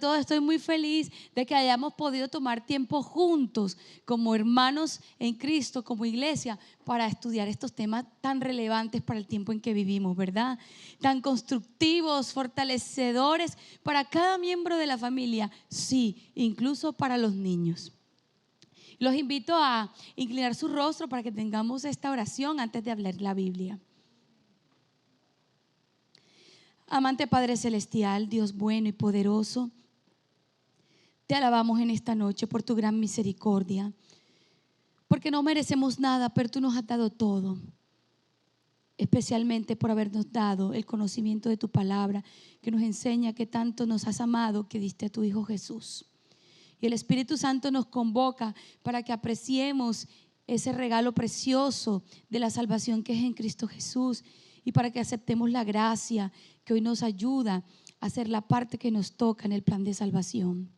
todo estoy muy feliz de que hayamos podido tomar tiempo juntos como hermanos en Cristo, como iglesia, para estudiar estos temas tan relevantes para el tiempo en que vivimos, ¿verdad? Tan constructivos, fortalecedores para cada miembro de la familia, sí, incluso para los niños. Los invito a inclinar su rostro para que tengamos esta oración antes de hablar la Biblia. Amante Padre Celestial, Dios bueno y poderoso, te alabamos en esta noche por tu gran misericordia, porque no merecemos nada, pero tú nos has dado todo, especialmente por habernos dado el conocimiento de tu palabra, que nos enseña que tanto nos has amado que diste a tu Hijo Jesús. Y el Espíritu Santo nos convoca para que apreciemos ese regalo precioso de la salvación que es en Cristo Jesús, y para que aceptemos la gracia que hoy nos ayuda a hacer la parte que nos toca en el plan de salvación.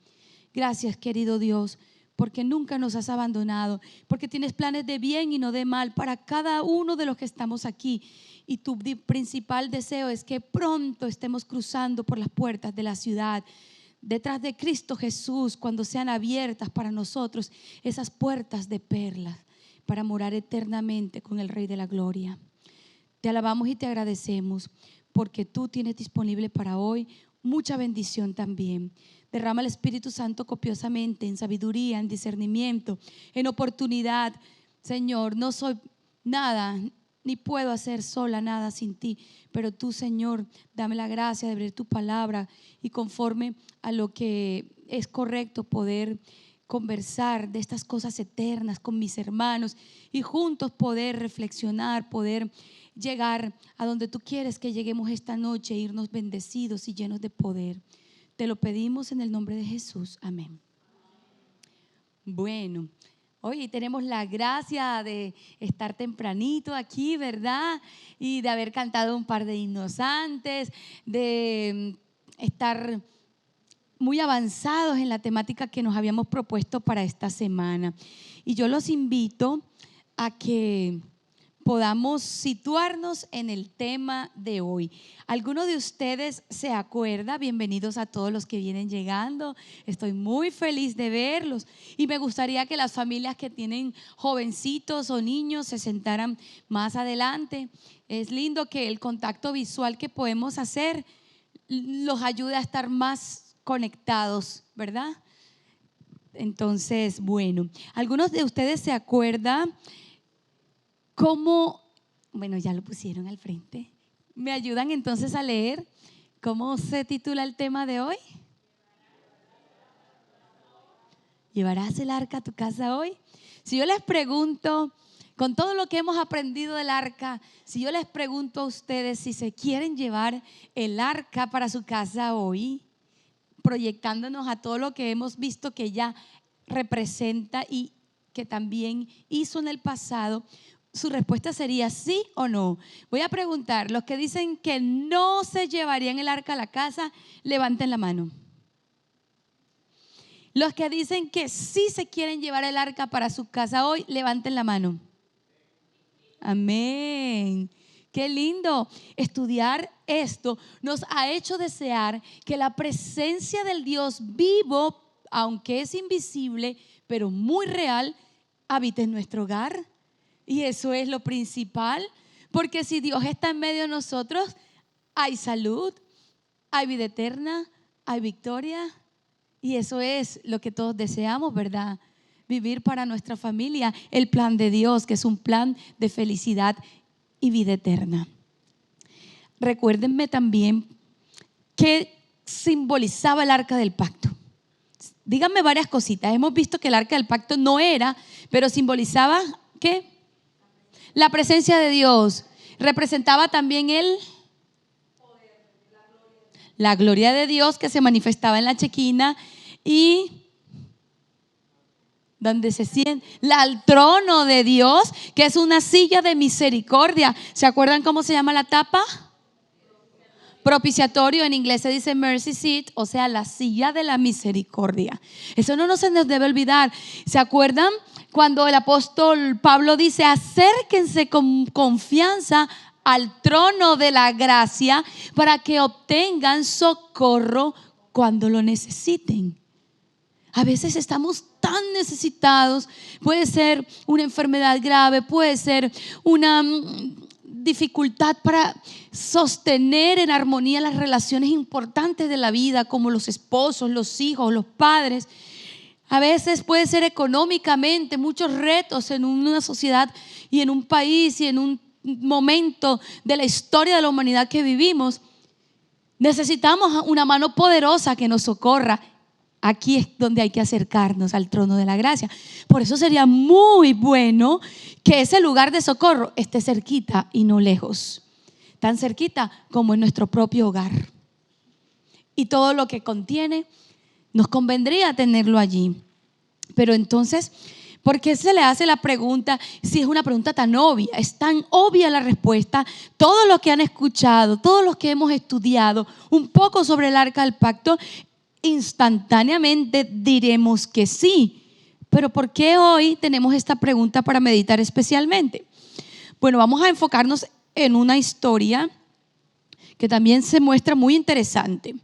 Gracias, querido Dios, porque nunca nos has abandonado, porque tienes planes de bien y no de mal para cada uno de los que estamos aquí. Y tu principal deseo es que pronto estemos cruzando por las puertas de la ciudad, detrás de Cristo Jesús, cuando sean abiertas para nosotros esas puertas de perlas, para morar eternamente con el Rey de la Gloria. Te alabamos y te agradecemos porque tú tienes disponible para hoy mucha bendición también. Derrama el Espíritu Santo copiosamente en sabiduría, en discernimiento, en oportunidad. Señor, no soy nada, ni puedo hacer sola nada sin ti, pero tú, Señor, dame la gracia de abrir tu palabra y conforme a lo que es correcto poder conversar de estas cosas eternas con mis hermanos y juntos poder reflexionar, poder llegar a donde tú quieres que lleguemos esta noche, irnos bendecidos y llenos de poder. Te lo pedimos en el nombre de Jesús, amén. Bueno, hoy tenemos la gracia de estar tempranito aquí, ¿verdad? Y de haber cantado un par de himnos antes, de estar muy avanzados en la temática que nos habíamos propuesto para esta semana. Y yo los invito a que podamos situarnos en el tema de hoy. ¿Alguno de ustedes se acuerda? Bienvenidos a todos los que vienen llegando. Estoy muy feliz de verlos y me gustaría que las familias que tienen jovencitos o niños se sentaran más adelante. Es lindo que el contacto visual que podemos hacer los ayude a estar más conectados, ¿verdad? Entonces, bueno, ¿algunos de ustedes se acuerdan cómo? Bueno, ya lo pusieron al frente. ¿Me ayudan entonces a leer cómo se titula el tema de hoy? ¿Llevarás el arca a tu casa hoy? Si yo les pregunto, con todo lo que hemos aprendido del arca, si yo les pregunto a ustedes si se quieren llevar el arca para su casa hoy, proyectándonos a todo lo que hemos visto que ella representa y que también hizo en el pasado, su respuesta sería sí o no. Voy a preguntar, los que dicen que no se llevarían el arca a la casa, levanten la mano. Los que dicen que sí se quieren llevar el arca para su casa hoy, levanten la mano. Amén. Qué lindo. Estudiar esto nos ha hecho desear que la presencia del Dios vivo, aunque es invisible, pero muy real, habite en nuestro hogar. Y eso es lo principal, porque si Dios está en medio de nosotros, hay salud, hay vida eterna, hay victoria. Y eso es lo que todos deseamos, ¿verdad? Vivir para nuestra familia el plan de Dios, que es un plan de felicidad y vida eterna. Recuérdenme también qué simbolizaba el arca del pacto. Díganme varias cositas. Hemos visto que el arca del pacto no era, pero simbolizaba ¿qué? La presencia de Dios. Representaba también la gloria de Dios que se manifestaba en la chequina y donde se siente el trono de Dios, que es una silla de misericordia. ¿Se acuerdan cómo se llama la tapa? Propiciatorio, en inglés se dice mercy seat, o sea, la silla de la misericordia. Eso no se nos debe olvidar. ¿Se acuerdan cuando el apóstol Pablo dice: acérquense con confianza al trono de la gracia para que obtengan socorro cuando lo necesiten. A veces estamos tan necesitados, puede ser una enfermedad grave, puede ser una dificultad para sostener en armonía las relaciones importantes de la vida, como los esposos, los hijos, los padres. A veces puede ser económicamente, muchos retos en una sociedad y en un país y en un momento de la historia de la humanidad que vivimos. Necesitamos una mano poderosa que nos socorra. Aquí es donde hay que acercarnos al trono de la gracia. Por eso sería muy bueno que ese lugar de socorro esté cerquita y no lejos. Tan cerquita como en nuestro propio hogar. Y todo lo que contiene, nos convendría tenerlo allí. Pero entonces, ¿por qué se le hace la pregunta si es una pregunta tan obvia? Es tan obvia la respuesta. Todos los que han escuchado, todos los que hemos estudiado un poco sobre el arca del pacto, instantáneamente diremos que sí. Pero ¿por qué hoy tenemos esta pregunta para meditar especialmente? Bueno, vamos a enfocarnos en una historia que también se muestra muy interesante.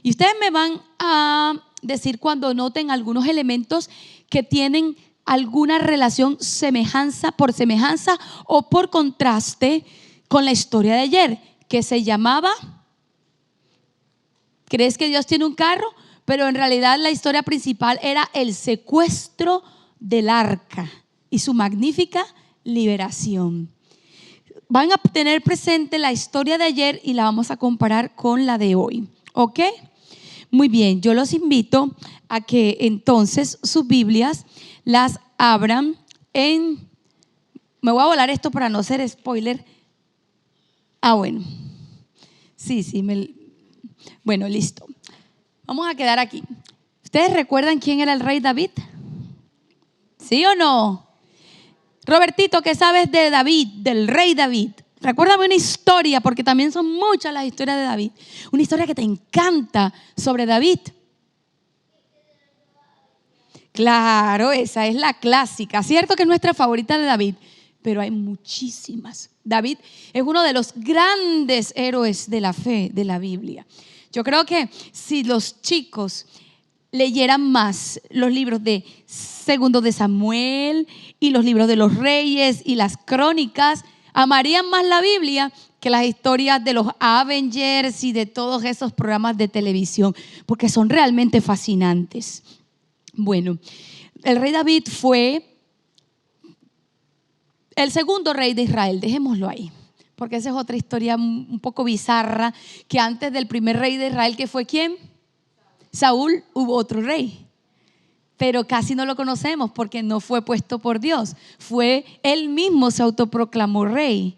Y ustedes me van a decir cuando noten algunos elementos que tienen alguna relación por semejanza o por contraste con la historia de ayer, que se llamaba ¿crees que Dios tiene un carro? Pero en realidad la historia principal era el secuestro del arca y su magnífica liberación. Van a tener presente la historia de ayer y la vamos a comparar con la de hoy. ¿Ok? Muy bien, yo los invito a que entonces sus Biblias las abran me voy a volar esto para no ser spoiler. Bueno. Sí, bueno, listo. Vamos a quedar aquí. ¿Ustedes recuerdan quién era el rey David? ¿Sí o no? Robertito, ¿qué sabes de David, del rey David? Recuérdame una historia, porque también son muchas las historias de David. Una historia que te encanta sobre David. Claro, esa es la clásica. Cierto que es nuestra favorita de David, pero hay muchísimas. David es uno de los grandes héroes de la fe de la Biblia. Yo creo que si los chicos leyeran más los libros de Segundo de Samuel y los libros de los reyes y las crónicas, amarían más la Biblia que las historias de los Avengers y de todos esos programas de televisión, porque son realmente fascinantes. Bueno, el rey David fue el segundo rey de Israel, dejémoslo ahí, porque esa es otra historia un poco bizarra, que antes del primer rey de Israel, que fue ¿quién? Saúl, hubo otro rey, pero casi no lo conocemos porque no fue puesto por Dios. Él mismo se autoproclamó rey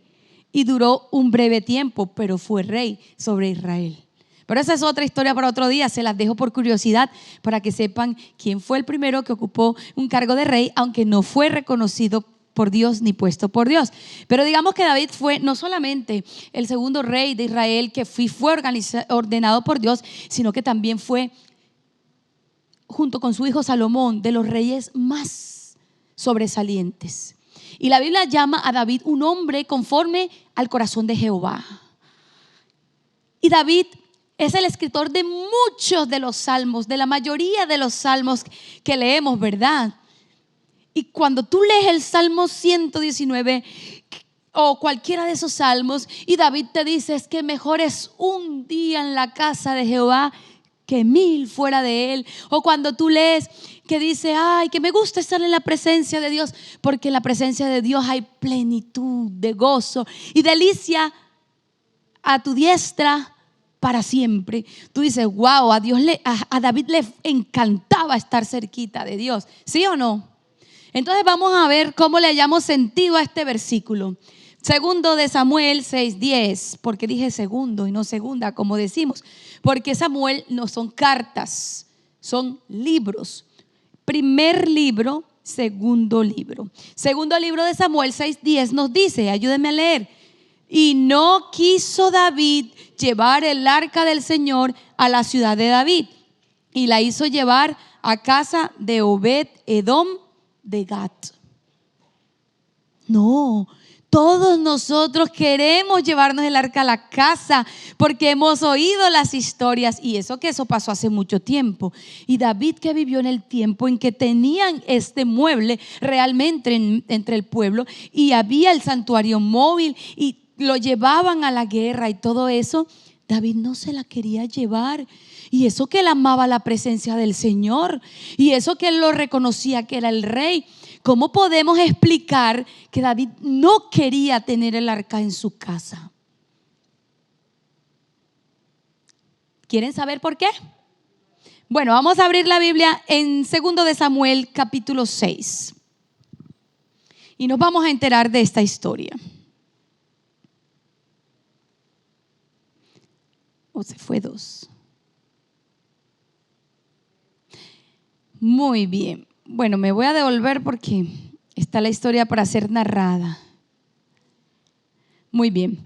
y duró un breve tiempo, pero fue rey sobre Israel. Pero esa es otra historia para otro día, se las dejo por curiosidad para que sepan quién fue el primero que ocupó un cargo de rey, aunque no fue reconocido por Dios ni puesto por Dios. Pero digamos que David fue no solamente el segundo rey de Israel que fue ordenado por Dios, sino que también fue, junto con su hijo Salomón, de los reyes más sobresalientes. Y la Biblia llama a David un hombre conforme al corazón de Jehová. Y David es el escritor de muchos de los salmos, de la mayoría de los salmos que leemos, ¿verdad? Y cuando tú lees el Salmo 119 o cualquiera de esos salmos y David te dice es que mejor es un día en la casa de Jehová que 1000 fuera de él. O cuando tú lees que dice, ay, que me gusta estar en la presencia de Dios, porque en la presencia de Dios hay plenitud de gozo y delicia a tu diestra para siempre. Tú dices, wow, a David le encantaba estar cerquita de Dios. ¿Sí o no? Entonces vamos a ver cómo le hayamos sentido a este versículo. Segundo de Samuel 6:10, porque dije segundo y no segunda, como decimos, porque Samuel no son cartas, son libros. Primer libro, segundo libro. Segundo libro de Samuel 6:10 nos dice, ayúdenme a leer, y no quiso David llevar el arca del Señor a la ciudad de David, y la hizo llevar a casa de Obed Edom de Gat. No, Todos nosotros queremos llevarnos el arca a la casa porque hemos oído las historias, y eso pasó hace mucho tiempo. Y David, que vivió en el tiempo en que tenían este mueble realmente entre el pueblo, y había el santuario móvil y lo llevaban a la guerra y todo eso, David no se la quería llevar. Y eso que él amaba la presencia del Señor, y eso que él lo reconocía que era el rey. ¿Cómo podemos explicar que David no quería tener el arca en su casa? ¿Quieren saber por qué? Bueno, vamos a abrir la Biblia en 2 de Samuel capítulo 6 y nos vamos a enterar de esta historia. ¿O se fue 2? Muy bien. Bueno, me voy a devolver porque está la historia para ser narrada. Muy bien.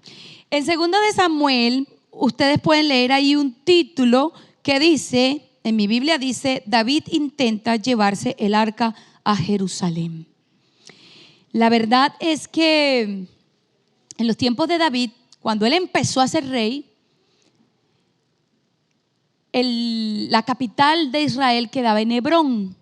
En 2 de Samuel, ustedes pueden leer ahí un título que dice, en mi Biblia dice, David intenta llevarse el arca a Jerusalén. La verdad es que en los tiempos de David, cuando él empezó a ser rey, la capital de Israel quedaba en Hebrón.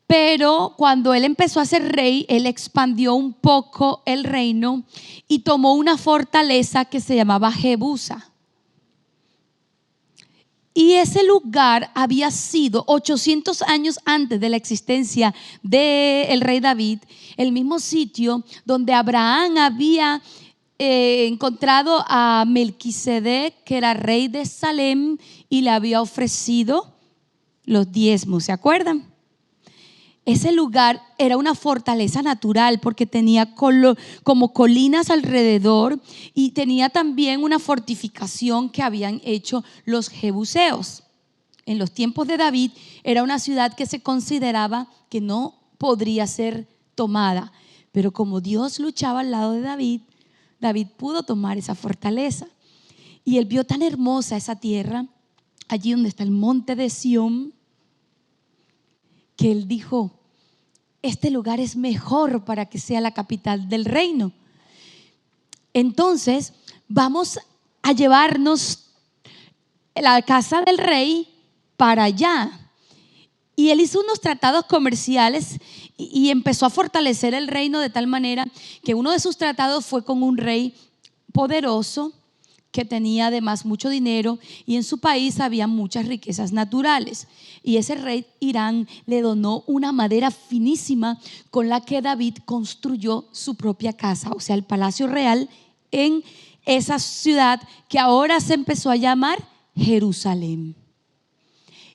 Pero cuando él empezó a ser rey, él expandió un poco el reino y tomó una fortaleza que se llamaba Jebusa. Y ese lugar había sido 800 años antes de la existencia del rey David, el mismo sitio donde Abraham había encontrado a Melquisedec, que era rey de Salem, y le había ofrecido los diezmos, ¿se acuerdan? Ese lugar era una fortaleza natural porque tenía como colinas alrededor, y tenía también una fortificación que habían hecho los jebuseos. En los tiempos de David era una ciudad que se consideraba que no podría ser tomada, pero como Dios luchaba al lado de David, David pudo tomar esa fortaleza. Y él vio tan hermosa esa tierra, allí donde está el monte de Sión, que él dijo: este lugar es mejor para que sea la capital del reino. Entonces vamos a llevarnos la casa del rey para allá. Y él hizo unos tratados comerciales y empezó a fortalecer el reino de tal manera que uno de sus tratados fue con un rey poderoso que tenía además mucho dinero, y en su país había muchas riquezas naturales. Y ese rey Irán le donó una madera finísima con la que David construyó su propia casa, o sea, el palacio real en esa ciudad que ahora se empezó a llamar Jerusalén.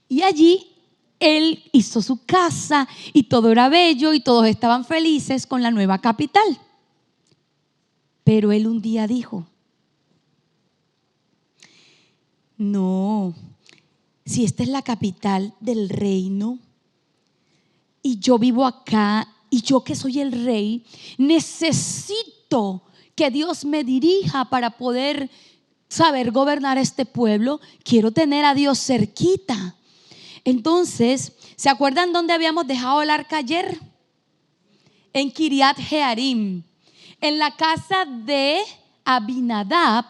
Y allí él hizo su casa y todo era bello y todos estaban felices con la nueva capital. Pero él un día dijo: no, si esta es la capital del reino y yo vivo acá, y yo que soy el rey necesito que Dios me dirija para poder saber gobernar este pueblo. Quiero tener a Dios cerquita. Entonces, ¿se acuerdan dónde habíamos dejado el arca ayer? En Kiriat Jearim, en la casa de Abinadab.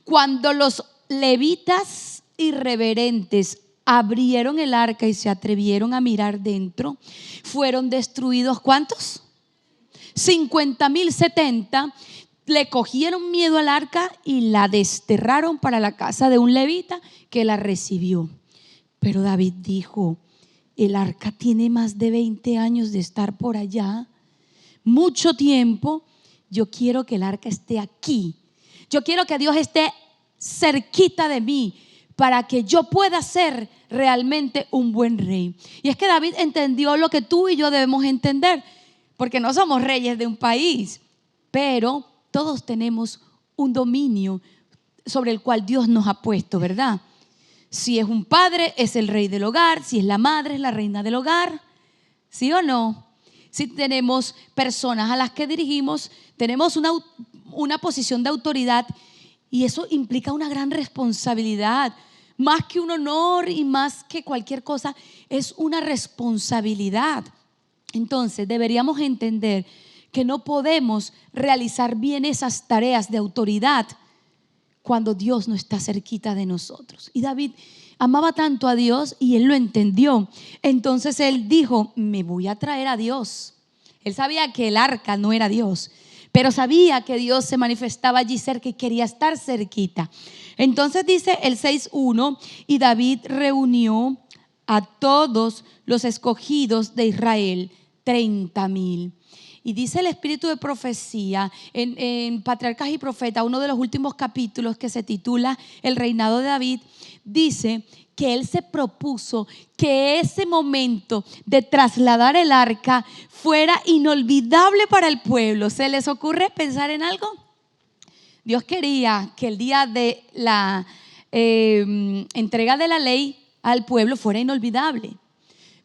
Cuando los levitas irreverentes abrieron el arca y se atrevieron a mirar dentro, fueron destruidos ¿cuántos? 50,000, 70. Le cogieron miedo al arca y la desterraron para la casa de un levita que la recibió. Pero David dijo: el arca tiene más de 20 años de estar por allá, mucho tiempo. Yo quiero que el arca esté aquí. Yo quiero que Dios esté cerquita de mí para que yo pueda ser realmente un buen rey. Y es que David entendió lo que tú y yo debemos entender, porque no somos reyes de un país, pero todos tenemos un dominio sobre el cual Dios nos ha puesto, ¿verdad? Si es un padre, es el rey del hogar. Si es la madre, es la reina del hogar. ¿Sí o no? Si tenemos personas a las que dirigimos, tenemos una posición de autoridad, y eso implica una gran responsabilidad. Más que un honor y más que cualquier cosa, es una responsabilidad. Entonces deberíamos entender que no podemos realizar bien esas tareas de autoridad cuando Dios no está cerquita de nosotros. Y David amaba tanto a Dios y él lo entendió. Entonces él dijo, me voy a traer a Dios. Él sabía que el arca no era Dios, pero sabía que Dios se manifestaba allí cerca y quería estar cerquita. Entonces dice el 6:1, y David reunió a todos los escogidos de Israel, 30,000. Y dice el espíritu de profecía en Patriarcas y Profetas, uno de los últimos capítulos, que se titula El reinado de David, dice que él se propuso que ese momento de trasladar el arca fuera inolvidable para el pueblo. ¿Se les ocurre pensar en algo? Dios quería que el día de la entrega de la ley al pueblo fuera inolvidable,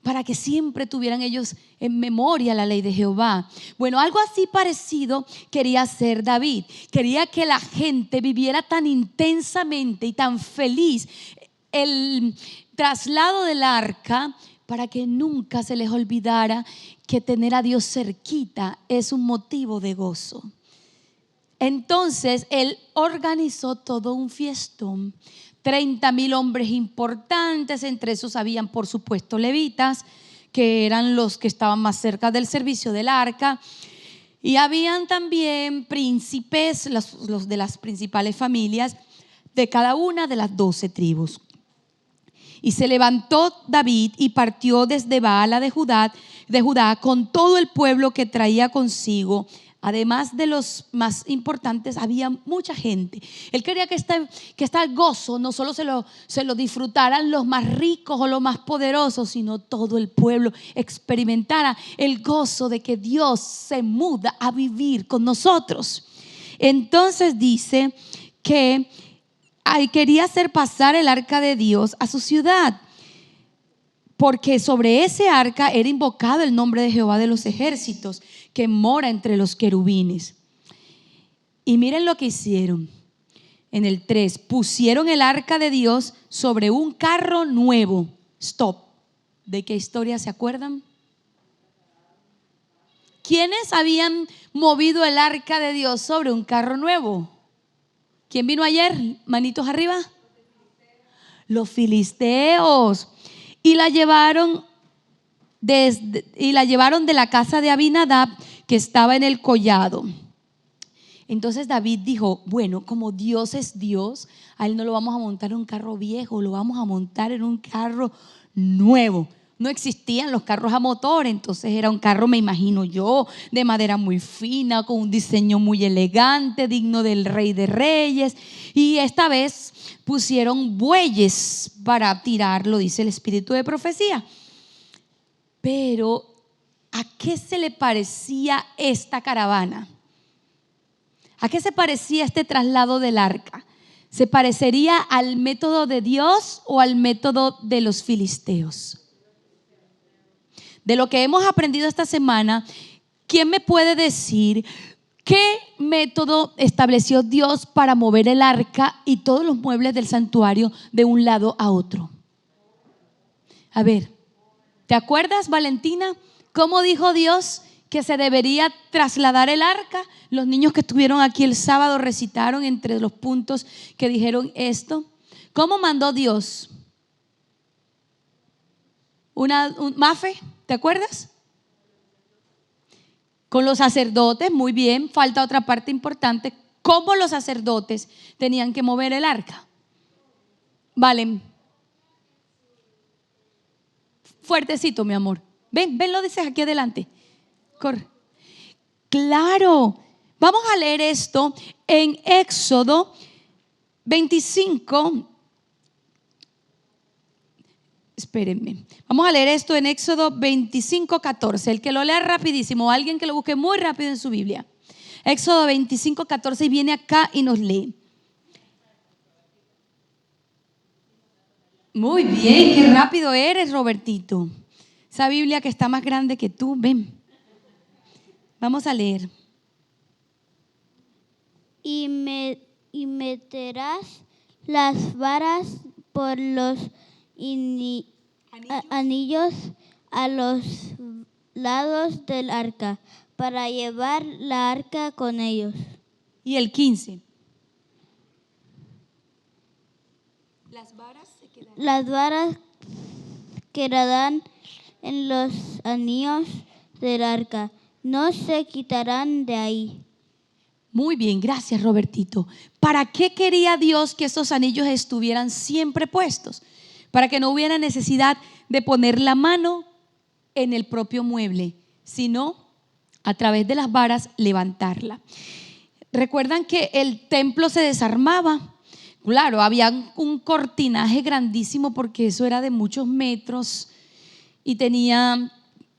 para que siempre tuvieran ellos en memoria la ley de Jehová. Bueno, algo así parecido quería hacer David. Quería que la gente viviera tan intensamente y tan feliz el traslado del arca, para que nunca se les olvidara que tener a Dios cerquita es un motivo de gozo. Entonces él organizó todo un fiestón. 30,000 hombres importantes, entre esos habían por supuesto levitas, que eran los que estaban más cerca del servicio del arca, y habían también príncipes, los de las principales familias de cada una de las 12 tribus. Y se levantó David y partió desde Baala de Judá con todo el pueblo que traía consigo. Además de los más importantes, había mucha gente. Él quería que este gozo no solo se lo disfrutaran los más ricos o los más poderosos, sino todo el pueblo experimentara el gozo de que Dios se muda a vivir con nosotros. Entonces dice que quería hacer pasar el arca de Dios a su ciudad, porque sobre ese arca era invocado el nombre de Jehová de los ejércitos, que mora entre los querubines. Y miren lo que hicieron en el 3: pusieron el arca de Dios sobre un carro nuevo. Stop. ¿De qué historia se acuerdan? ¿Quiénes habían movido el arca de Dios sobre un carro nuevo? ¿Quién vino ayer? Manitos arriba. Los filisteos. Y la llevaron de la casa de Abinadab, que estaba en el collado. Entonces David dijo, bueno, como Dios es Dios, a él no lo vamos a montar en un carro viejo, lo vamos a montar en un carro nuevo. No existían los carros a motor, entonces era un carro, me imagino yo, de madera muy fina, con un diseño muy elegante, digno del Rey de Reyes. Y esta vez pusieron bueyes para tirarlo, dice el espíritu de profecía. Pero ¿a qué se le parecía esta caravana? ¿A qué se parecía este traslado del arca? ¿Se parecería al método de Dios o al método de los filisteos? De lo que hemos aprendido esta semana, ¿quién me puede decir qué método estableció Dios para mover el arca y todos los muebles del santuario de un lado a otro? A ver, ¿te acuerdas, Valentina? ¿Cómo dijo Dios que se debería trasladar el arca? Los niños que estuvieron aquí el sábado recitaron entre los puntos que dijeron esto. ¿Cómo mandó Dios? Mafe, ¿te acuerdas? Con los sacerdotes, muy bien. Falta otra parte importante. ¿Cómo los sacerdotes tenían que mover el arca? Vale. Fuertecito, mi amor. Ven, lo dices aquí adelante. Corre. Claro. Vamos a leer esto en Éxodo 25. Espérenme. Vamos a leer esto en Éxodo 25:14. El que lo lea rapidísimo, alguien que lo busque muy rápido en su Biblia. Éxodo 25:14, y viene acá y nos lee. Muy bien, qué rápido eres, Robertito. Esa Biblia que está más grande que tú, ven. Vamos a leer. Y meterás las varas por los anillos a los lados del arca, para llevar la arca con ellos. Y el 15. Las varas quedarán en los anillos del arca, no se quitarán de ahí. Muy bien, gracias Robertito. ¿Para qué quería Dios que esos anillos estuvieran siempre puestos? Para que no hubiera necesidad de poner la mano en el propio mueble, sino a través de las varas levantarla. ¿Recuerdan que el templo se desarmaba? Claro, había un cortinaje grandísimo porque eso era de muchos metros y tenía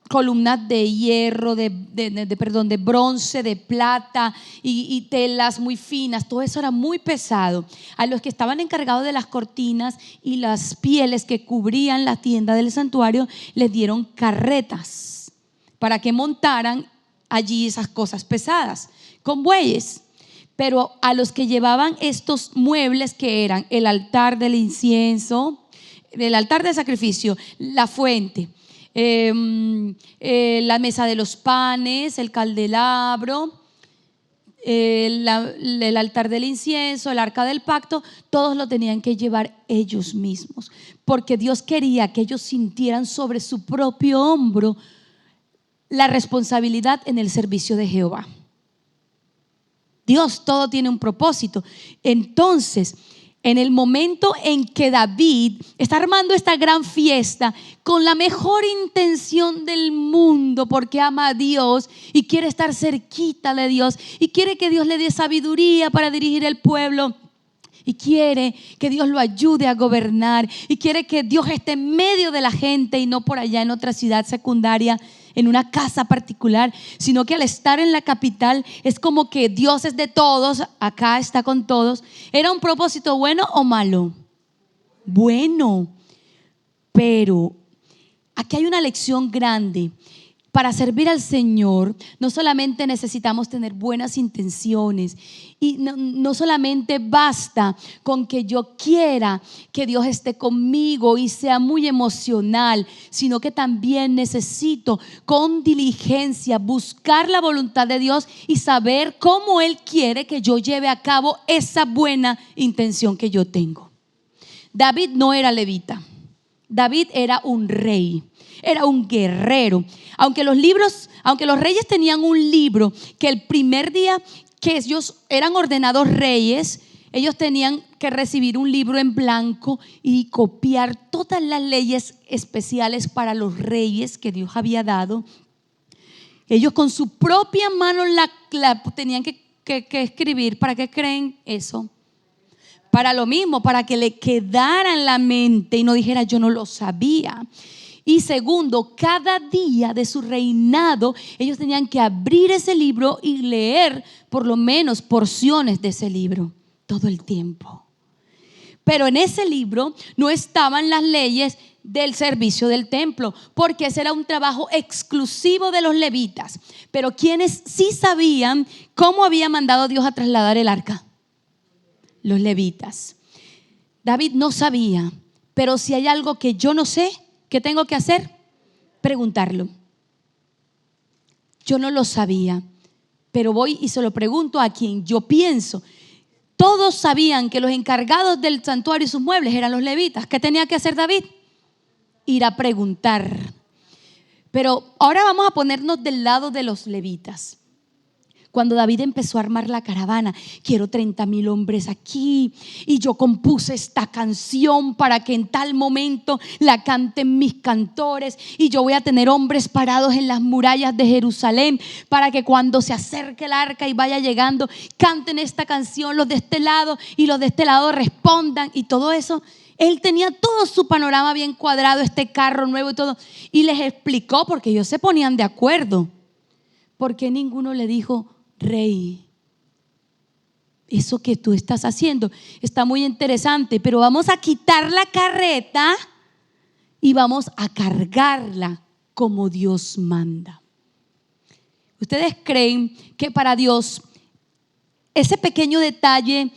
columnas de hierro, de bronce, de plata y telas muy finas. Todo eso era muy pesado. A los que estaban encargados de las cortinas y las pieles que cubrían la tienda del santuario les dieron carretas para que montaran allí esas cosas pesadas con bueyes. Pero a los que llevaban estos muebles, que eran el altar del incienso, el altar de sacrificio, la fuente, la mesa de los panes, el candelabro, el altar del incienso, el arca del pacto, todos lo tenían que llevar ellos mismos, porque Dios quería que ellos sintieran sobre su propio hombro la responsabilidad en el servicio de Jehová. Dios, todo tiene un propósito. Entonces, en el momento en que David está armando esta gran fiesta con la mejor intención del mundo, porque ama a Dios y quiere estar cerquita de Dios y quiere que Dios le dé sabiduría para dirigir el pueblo, y quiere que Dios lo ayude a gobernar, y quiere que Dios esté en medio de la gente y no por allá en otra ciudad secundaria, en una casa particular, sino que al estar en la capital es como que Dios es de todos, acá está con todos. ¿Era un propósito bueno o malo? Bueno, pero aquí hay una lección grande. Para servir al Señor no solamente necesitamos tener buenas intenciones, y no solamente basta con que yo quiera que Dios esté conmigo y sea muy emocional, sino que también necesito con diligencia buscar la voluntad de Dios y saber cómo Él quiere que yo lleve a cabo esa buena intención que yo tengo. David no era levita, David era un rey, era un guerrero. Aunque los reyes tenían un libro que el primer día que ellos eran ordenados reyes, ellos tenían que recibir un libro en blanco y copiar todas las leyes especiales para los reyes que Dios había dado. Ellos con su propia mano la tenían que escribir. ¿Para qué creen eso? Para lo mismo, para que le quedara en la mente y no dijera yo no lo sabía. Y segundo, cada día de su reinado ellos tenían que abrir ese libro y leer por lo menos porciones de ese libro todo el tiempo. Pero en ese libro no estaban las leyes del servicio del templo, porque ese era un trabajo exclusivo de los levitas. Pero quienes sí sabían cómo había mandado Dios a trasladar el arca, los levitas. David no sabía, pero si hay algo que yo no sé, ¿qué tengo que hacer? Preguntarlo. Yo no lo sabía, pero voy y se lo pregunto a quien yo pienso. Todos sabían que los encargados del santuario y sus muebles eran los levitas. ¿Qué tenía que hacer David? Ir a preguntar. Pero ahora vamos a ponernos del lado de los levitas. Cuando David empezó a armar la caravana, quiero 30,000 hombres aquí, y yo compuse esta canción para que en tal momento la canten mis cantores, y yo voy a tener hombres parados en las murallas de Jerusalén para que cuando se acerque el arca y vaya llegando, canten esta canción los de este lado y los de este lado respondan, y todo eso. Él tenía todo su panorama bien cuadrado, este carro nuevo y todo, y les explicó, porque ellos se ponían de acuerdo. ¿Por qué ninguno le dijo: rey, eso que tú estás haciendo está muy interesante, pero vamos a quitar la carreta y vamos a cargarla como Dios manda? ¿Ustedes creen que para Dios ese pequeño detalle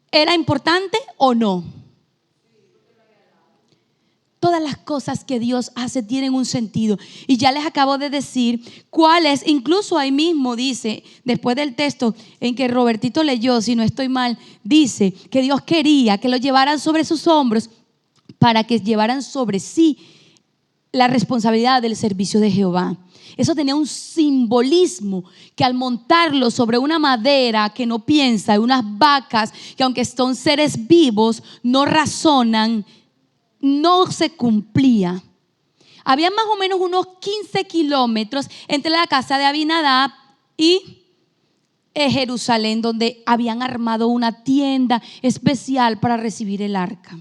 era importante o no? Todas las cosas que Dios hace tienen un sentido. Y ya les acabo de decir cuál es. Incluso ahí mismo dice, después del texto en que Robertito leyó, si no estoy mal, dice que Dios quería que lo llevaran sobre sus hombros para que llevaran sobre sí la responsabilidad del servicio de Jehová. Eso tenía un simbolismo que al montarlo sobre una madera que no piensa, y unas vacas que aunque son seres vivos, no razonan, no se cumplía. Había más o menos unos 15 kilómetros entre la casa de Abinadab y Jerusalén, donde habían armado una tienda especial para recibir el arca.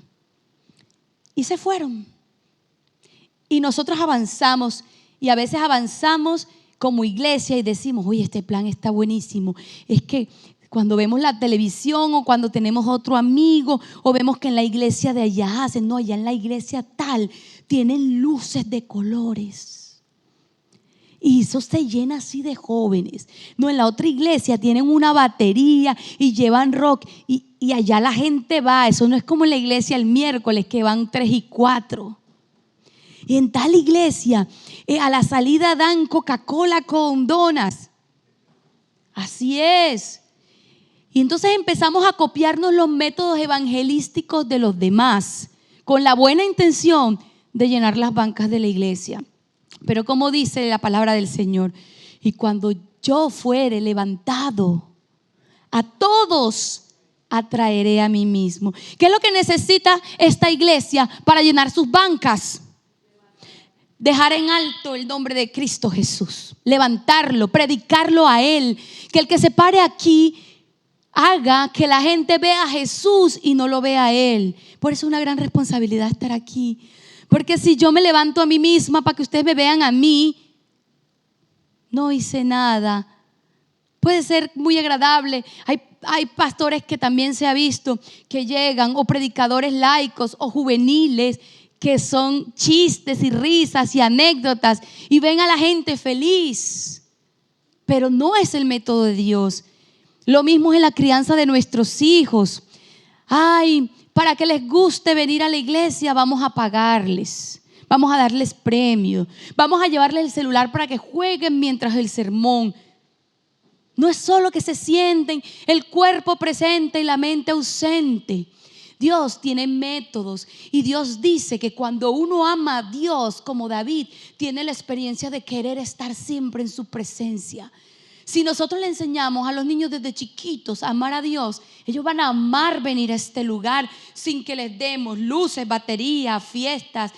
Y se fueron. Y nosotros avanzamos, y a veces avanzamos como iglesia y decimos, oye, este plan está buenísimo. Es que cuando vemos la televisión o cuando tenemos otro amigo o vemos que en la iglesia de allá hacen, no, allá en la iglesia tal tienen luces de colores y eso se llena así de jóvenes. No, en la otra iglesia tienen una batería y llevan rock y allá la gente va. Eso no es como en la iglesia el miércoles que van 3 y 4. Y en tal iglesia a la salida dan Coca-Cola con donas. Así es. Y entonces empezamos a copiarnos los métodos evangelísticos de los demás con la buena intención de llenar las bancas de la iglesia. Pero como dice la palabra del Señor, y cuando yo fuere levantado, a todos atraeré a mí mismo. ¿Qué es lo que necesita esta iglesia para llenar sus bancas? Dejar en alto el nombre de Cristo Jesús, levantarlo, predicarlo a Él, que el que se pare aquí haga que la gente vea a Jesús y no lo vea a Él. Por eso es una gran responsabilidad estar aquí. Porque si yo me levanto a mí misma para que ustedes me vean a mí, no hice nada. Puede ser muy agradable. Hay pastores que también se ha visto que llegan, o predicadores laicos o juveniles, que son chistes y risas y anécdotas y ven a la gente feliz. Pero no es el método de Dios. Lo mismo es en la crianza de nuestros hijos. Ay, para que les guste venir a la iglesia, vamos a pagarles, vamos a darles premios, vamos a llevarles el celular para que jueguen mientras el sermón. No es solo que se sienten el cuerpo presente y la mente ausente. Dios tiene métodos y Dios dice que cuando uno ama a Dios como David, tiene la experiencia de querer estar siempre en su presencia. Si nosotros le enseñamos a los niños desde chiquitos a amar a Dios, ellos van a amar venir a este lugar sin que les demos luces, baterías, fiestas,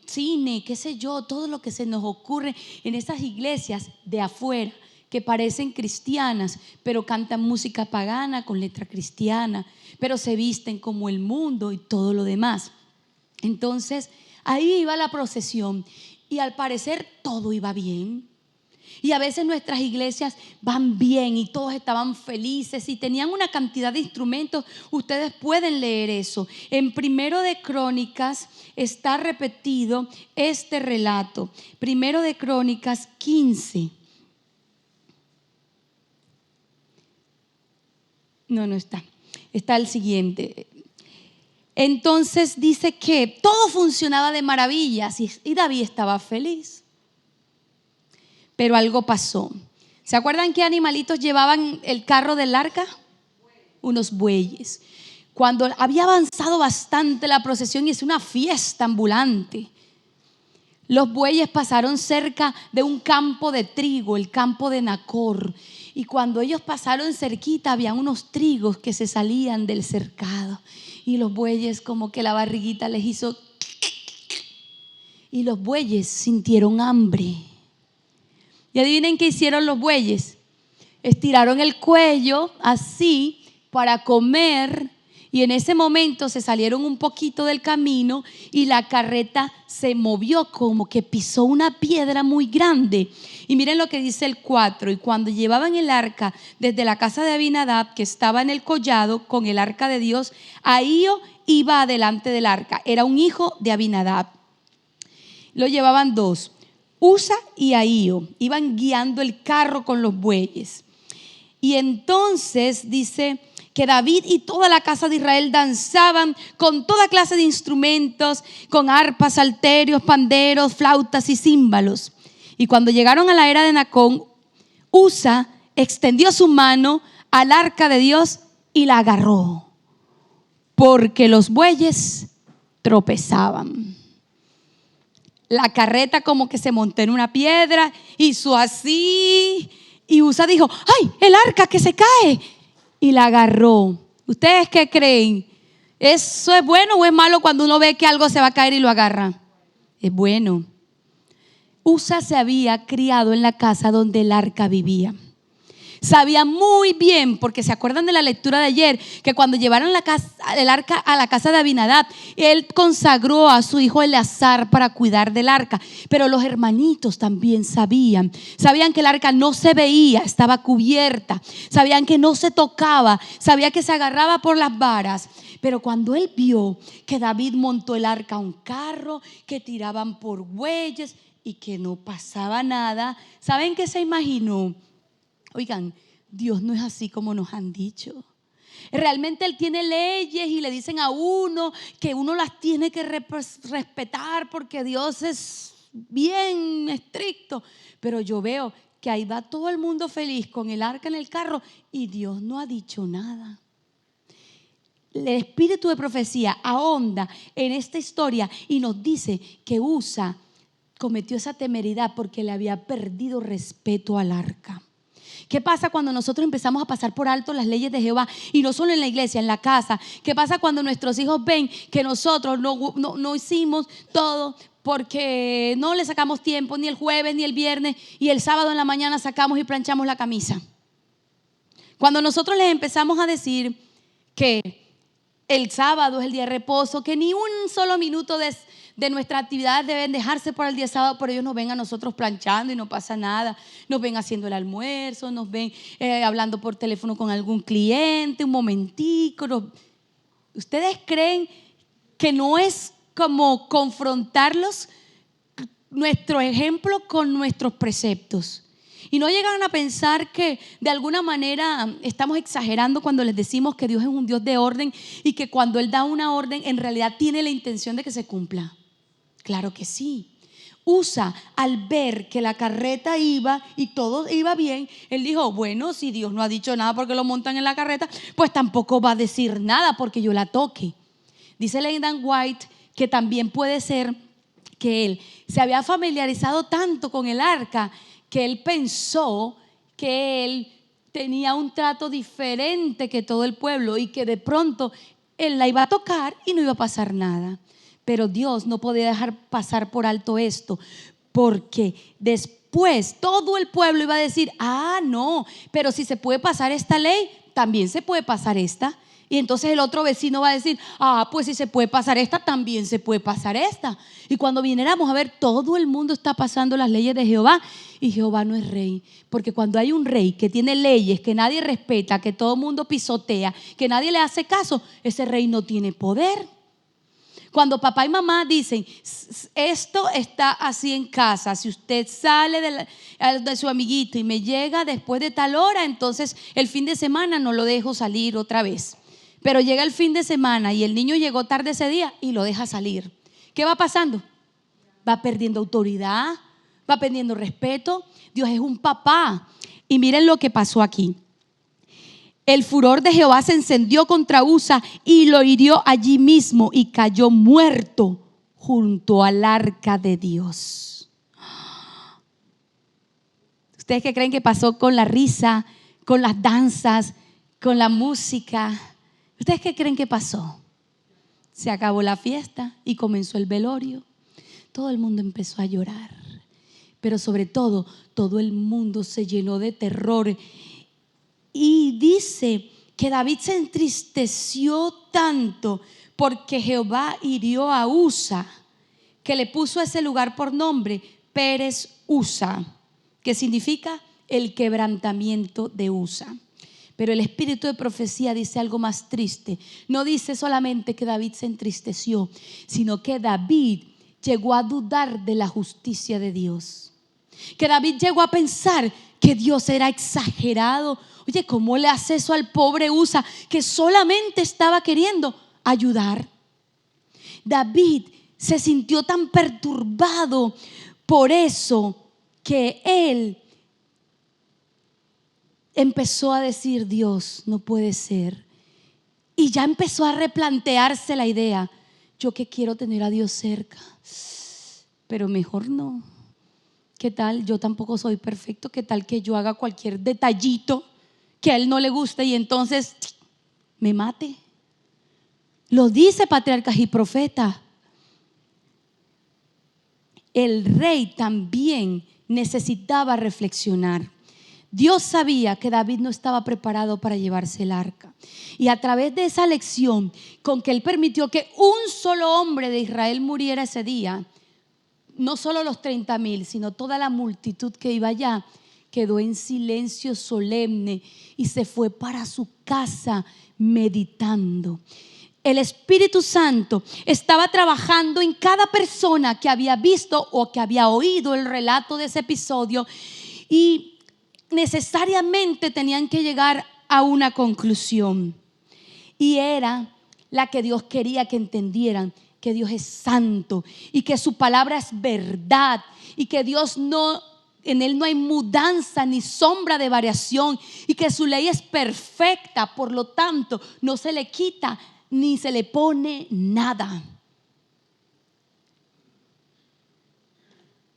cine, qué sé yo, todo lo que se nos ocurre en esas iglesias de afuera que parecen cristianas, pero cantan música pagana con letra cristiana, pero se visten como el mundo y todo lo demás. Entonces ahí iba la procesión y al parecer todo iba bien. Y a veces nuestras iglesias van bien y todos estaban felices y tenían una cantidad de instrumentos. Ustedes pueden leer eso. En Primero de Crónicas está repetido este relato. Primero de Crónicas 15. No está. Está el siguiente. Entonces dice que todo funcionaba de maravillas y David estaba feliz. Pero algo pasó. ¿Se acuerdan qué animalitos llevaban el carro del arca? Unos bueyes. Cuando había avanzado bastante la procesión y es una fiesta ambulante, los bueyes pasaron cerca de un campo de trigo, el campo de Nacor. Y cuando ellos pasaron cerquita, había unos trigos que se salían del cercado. Y los bueyes como que la barriguita les hizo. Y los bueyes sintieron hambre. Y adivinen qué hicieron los bueyes. Estiraron el cuello así para comer. Y en ese momento se salieron un poquito del camino y la carreta se movió como que pisó una piedra muy grande. Y miren lo que dice el 4. Y cuando llevaban el arca desde la casa de Abinadab, que estaba en el collado con el arca de Dios, Ahío iba adelante del arca. Era un hijo de Abinadab. Lo llevaban dos. Usa y Ahío iban guiando el carro con los bueyes. Y entonces dice que David y toda la casa de Israel danzaban con toda clase de instrumentos, con arpas, salterios, panderos, flautas y címbalos. Y cuando llegaron a la era de Nacón, Usa extendió su mano al arca de Dios y la agarró, porque los bueyes tropezaban. La carreta como que se montó en una piedra, hizo así, y Usa dijo: ¡ay, el arca que se cae! Y la agarró. ¿Ustedes qué creen? ¿Eso es bueno o es malo cuando uno ve que algo se va a caer y lo agarra? Es bueno. Usa se había criado en la casa donde el arca vivía. Sabía muy bien, porque se acuerdan de la lectura de ayer, que cuando llevaron el arca a la casa de Abinadab, él consagró a su hijo Eleazar para cuidar del arca. Pero los hermanitos también sabían que el arca no se veía, estaba cubierta, sabían que no se tocaba, sabía que se agarraba por las varas. Pero cuando él vio que David montó el arca a un carro, que tiraban por bueyes y que no pasaba nada, ¿saben qué se imaginó? Oigan, Dios no es así como nos han dicho. Realmente Él tiene leyes y le dicen a uno que uno las tiene que respetar porque Dios es bien estricto. Pero yo veo que ahí va todo el mundo feliz con el arca en el carro y Dios no ha dicho nada. El espíritu de profecía ahonda en esta historia y nos dice que Usa cometió esa temeridad porque le había perdido respeto al arca. ¿Qué pasa cuando nosotros empezamos a pasar por alto las leyes de Jehová? Y no solo en la iglesia, en la casa. ¿Qué pasa cuando nuestros hijos ven que nosotros no hicimos todo porque no le sacamos tiempo ni el jueves ni el viernes y el sábado en la mañana sacamos y planchamos la camisa? Cuando nosotros les empezamos a decir que el sábado es el día de reposo, que ni un solo minuto de nuestra actividad deben dejarse para el día sábado, pero ellos nos ven a nosotros planchando y no pasa nada, nos ven haciendo el almuerzo, nos ven hablando por teléfono con algún cliente, un momentico. ¿Ustedes creen que no es como confrontarlos nuestro ejemplo con nuestros preceptos? Y no llegan a pensar que de alguna manera estamos exagerando cuando les decimos que Dios es un Dios de orden y que cuando Él da una orden en realidad tiene la intención de que se cumpla. Claro que sí. Usa, al ver que la carreta iba y todo iba bien, él dijo: bueno, si Dios no ha dicho nada porque lo montan en la carreta, pues tampoco va a decir nada porque yo la toque. Dice Ellen White que también puede ser que él se había familiarizado tanto con el arca que él pensó que él tenía un trato diferente que todo el pueblo y que de pronto él la iba a tocar y no iba a pasar nada. Pero Dios no podía dejar pasar por alto esto, porque después todo el pueblo iba a decir: ah, no, pero si se puede pasar esta ley, también se puede pasar esta. Y entonces el otro vecino va a decir: ah, pues si se puede pasar esta, también se puede pasar esta. Y cuando viniéramos a ver, todo el mundo está pasando las leyes de Jehová y Jehová no es rey. Porque cuando hay un rey que tiene leyes que nadie respeta, que todo el mundo pisotea, que nadie le hace caso, ese rey no tiene poder. Cuando papá y mamá dicen: esto está así en casa, si usted sale de su amiguito y me llega después de tal hora, entonces el fin de semana no lo dejo salir otra vez. Pero llega el fin de semana y el niño llegó tarde ese día y lo deja salir. ¿Qué va pasando? Va perdiendo autoridad, va perdiendo respeto. Dios es un papá. Y miren lo que pasó aquí. El furor de Jehová se encendió contra Usa y lo hirió allí mismo y cayó muerto junto al arca de Dios. ¿Ustedes qué creen que pasó con la risa, con las danzas, con la música? ¿Ustedes qué creen que pasó? Se acabó la fiesta y comenzó el velorio. Todo el mundo empezó a llorar, pero sobre todo el mundo se llenó de terror. Y dice que David se entristeció tanto porque Jehová hirió a Usa, que le puso a ese lugar por nombre Pérez Usa, que significa el quebrantamiento de Usa. Pero el espíritu de profecía dice algo más triste. No dice solamente que David se entristeció, sino que David llegó a dudar de la justicia de Dios. Que David llegó a pensar que Dios era exagerado. Oye, ¿cómo le hace eso al pobre Usa que solamente estaba queriendo ayudar? David se sintió tan perturbado por eso que él empezó a decir: Dios, no puede ser. Y ya empezó a replantearse la idea: yo que quiero tener a Dios cerca, pero mejor no. ¿Qué tal? Yo tampoco soy perfecto. ¿Qué tal que yo haga cualquier detallito que a él no le guste y entonces me mate? Lo dice Patriarcas y Profetas. El rey también necesitaba reflexionar. Dios sabía que David no estaba preparado para llevarse el arca. Y a través de esa lección, con que él permitió que un solo hombre de Israel muriera ese día, no solo los 30,000, sino toda la multitud que iba allá, quedó en silencio solemne y se fue para su casa meditando. El Espíritu Santo estaba trabajando en cada persona que había visto o que había oído el relato de ese episodio, y necesariamente tenían que llegar a una conclusión, y era la que Dios quería que entendieran: que Dios es santo y que su palabra es verdad, y que Dios en él no hay mudanza ni sombra de variación, y que su ley es perfecta, por lo tanto no se le quita ni se le pone nada.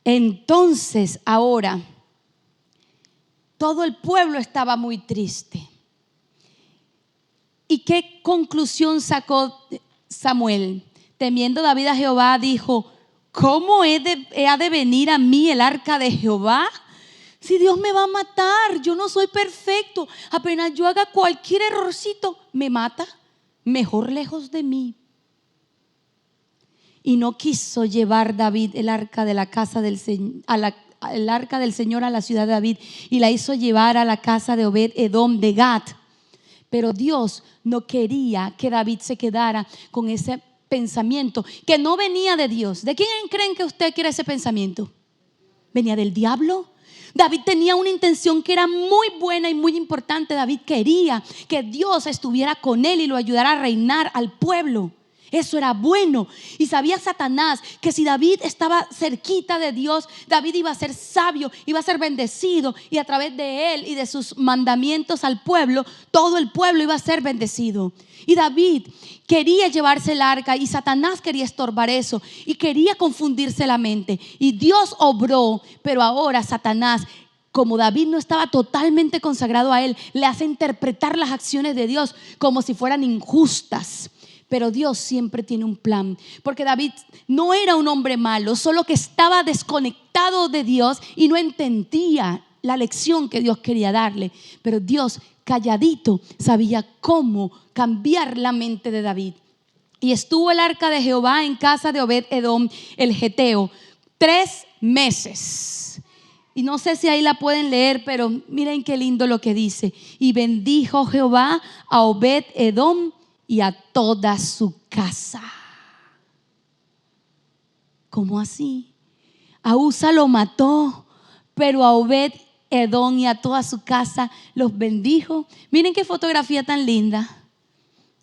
Entonces ahora todo el pueblo estaba muy triste. ¿Y qué conclusión sacó Samuel? Temiendo David a Jehová, dijo: ¿cómo ha de venir a mí el arca de Jehová? Si Dios me va a matar, yo no soy perfecto. Apenas yo haga cualquier errorcito, me mata. Mejor lejos de mí. Y no quiso llevar David el arca de la casa del Señor, el arca del Señor a la ciudad de David, y la hizo llevar a la casa de Obed Edom de Gat. Pero Dios no quería que David se quedara con ese pensamiento que no venía de Dios. ¿De quién creen que usted quiere ese pensamiento? ¿Venía del diablo? David tenía una intención que era muy buena y muy importante. David quería que Dios estuviera con él y lo ayudara a reinar al pueblo. Eso era bueno. Y sabía Satanás que si David estaba cerquita de Dios, David iba a ser sabio, iba a ser bendecido, y a través de él y de sus mandamientos al pueblo, todo el pueblo iba a ser bendecido. Y David quería llevarse el arca, y Satanás quería estorbar eso y quería confundirse la mente. Y Dios obró, pero ahora Satanás, como David no estaba totalmente consagrado a él, le hace interpretar las acciones de Dios como si fueran injustas. Pero Dios siempre tiene un plan, porque David no era un hombre malo, solo que estaba desconectado de Dios y no entendía la lección que Dios quería darle. Pero Dios, calladito, sabía cómo cambiar la mente de David. Y estuvo el arca de Jehová en casa de Obed Edom el Geteo 3 meses. Y no sé si ahí la pueden leer, pero miren qué lindo lo que dice: y bendijo Jehová a Obed Edom y a toda su casa. ¿Cómo así? A Usa lo mató, pero a Obed Edom y a toda su casa los bendijo. Miren qué fotografía tan linda.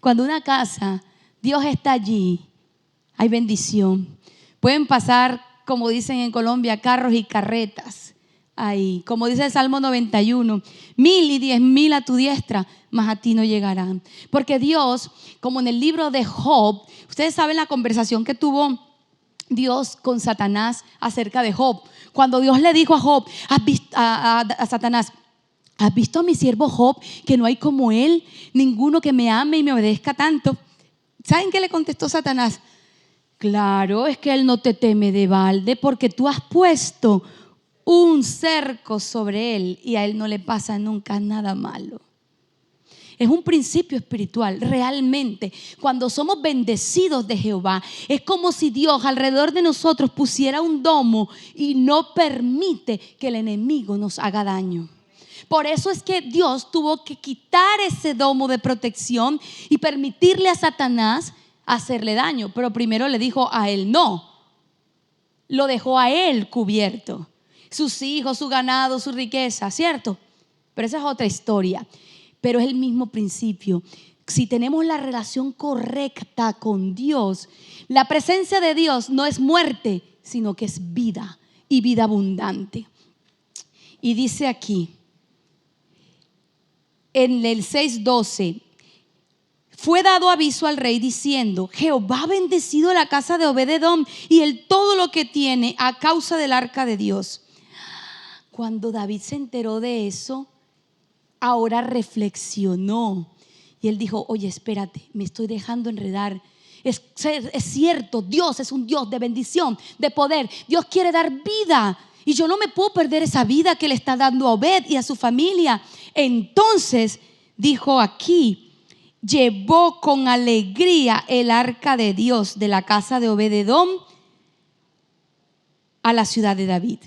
Cuando una casa, Dios está allí, hay bendición. Pueden pasar, como dicen en Colombia, carros y carretas ahí. Como dice el Salmo 91, 1,000 y 10,000 a tu diestra, mas a ti no llegarán. Porque Dios, como en el libro de Job, ustedes saben la conversación que tuvo Dios con Satanás acerca de Job. Cuando Dios le dijo a Job, a Satanás: ¿has visto a mi siervo Job, que no hay como él, ninguno que me ame y me obedezca tanto? ¿Saben qué le contestó Satanás? Claro, es que él no te teme de balde, porque tú has puesto un cerco sobre él y a él no le pasa nunca nada malo. Es un principio espiritual. Realmente, cuando somos bendecidos de Jehová, es como si Dios alrededor de nosotros pusiera un domo y no permite que el enemigo nos haga daño. Por eso es que Dios tuvo que quitar ese domo de protección y permitirle a Satanás hacerle daño. Pero primero le dijo a él no, lo dejó a él cubierto. sus hijos, su ganado, su riqueza, ¿cierto? Pero esa es otra historia. Pero es el mismo principio. Si tenemos la relación correcta con Dios, la presencia de Dios no es muerte, sino que es vida y vida abundante. Y dice aquí, en el 6:12, fue dado aviso al rey diciendo: Jehová ha bendecido la casa de Obed-edom y el todo lo que tiene a causa del arca de Dios. Cuando David se enteró de eso, ahora reflexionó y él dijo: oye, espérate, me estoy dejando enredar. Es cierto, Dios es un Dios de bendición, de poder. Dios quiere dar vida y yo no me puedo perder esa vida que le está dando a Obed y a su familia. Entonces dijo aquí: llevó con alegría el arca de Dios de la casa de Obed-edom a la ciudad de David.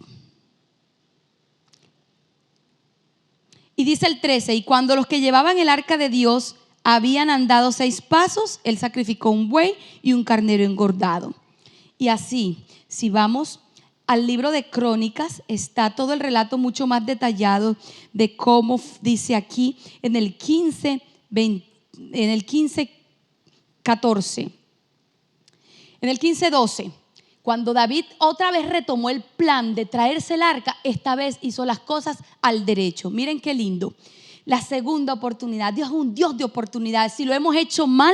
Y dice el 13: y cuando los que llevaban el arca de Dios habían andado 6 pasos, él sacrificó un buey y un carnero engordado. Y así, si vamos al libro de Crónicas, está todo el relato mucho más detallado de cómo dice aquí en el 15:14. En el 15:12, cuando David otra vez retomó el plan de traerse el arca, esta vez hizo las cosas al derecho. Miren qué lindo. La segunda oportunidad. Dios es un Dios de oportunidades. Si lo hemos hecho mal,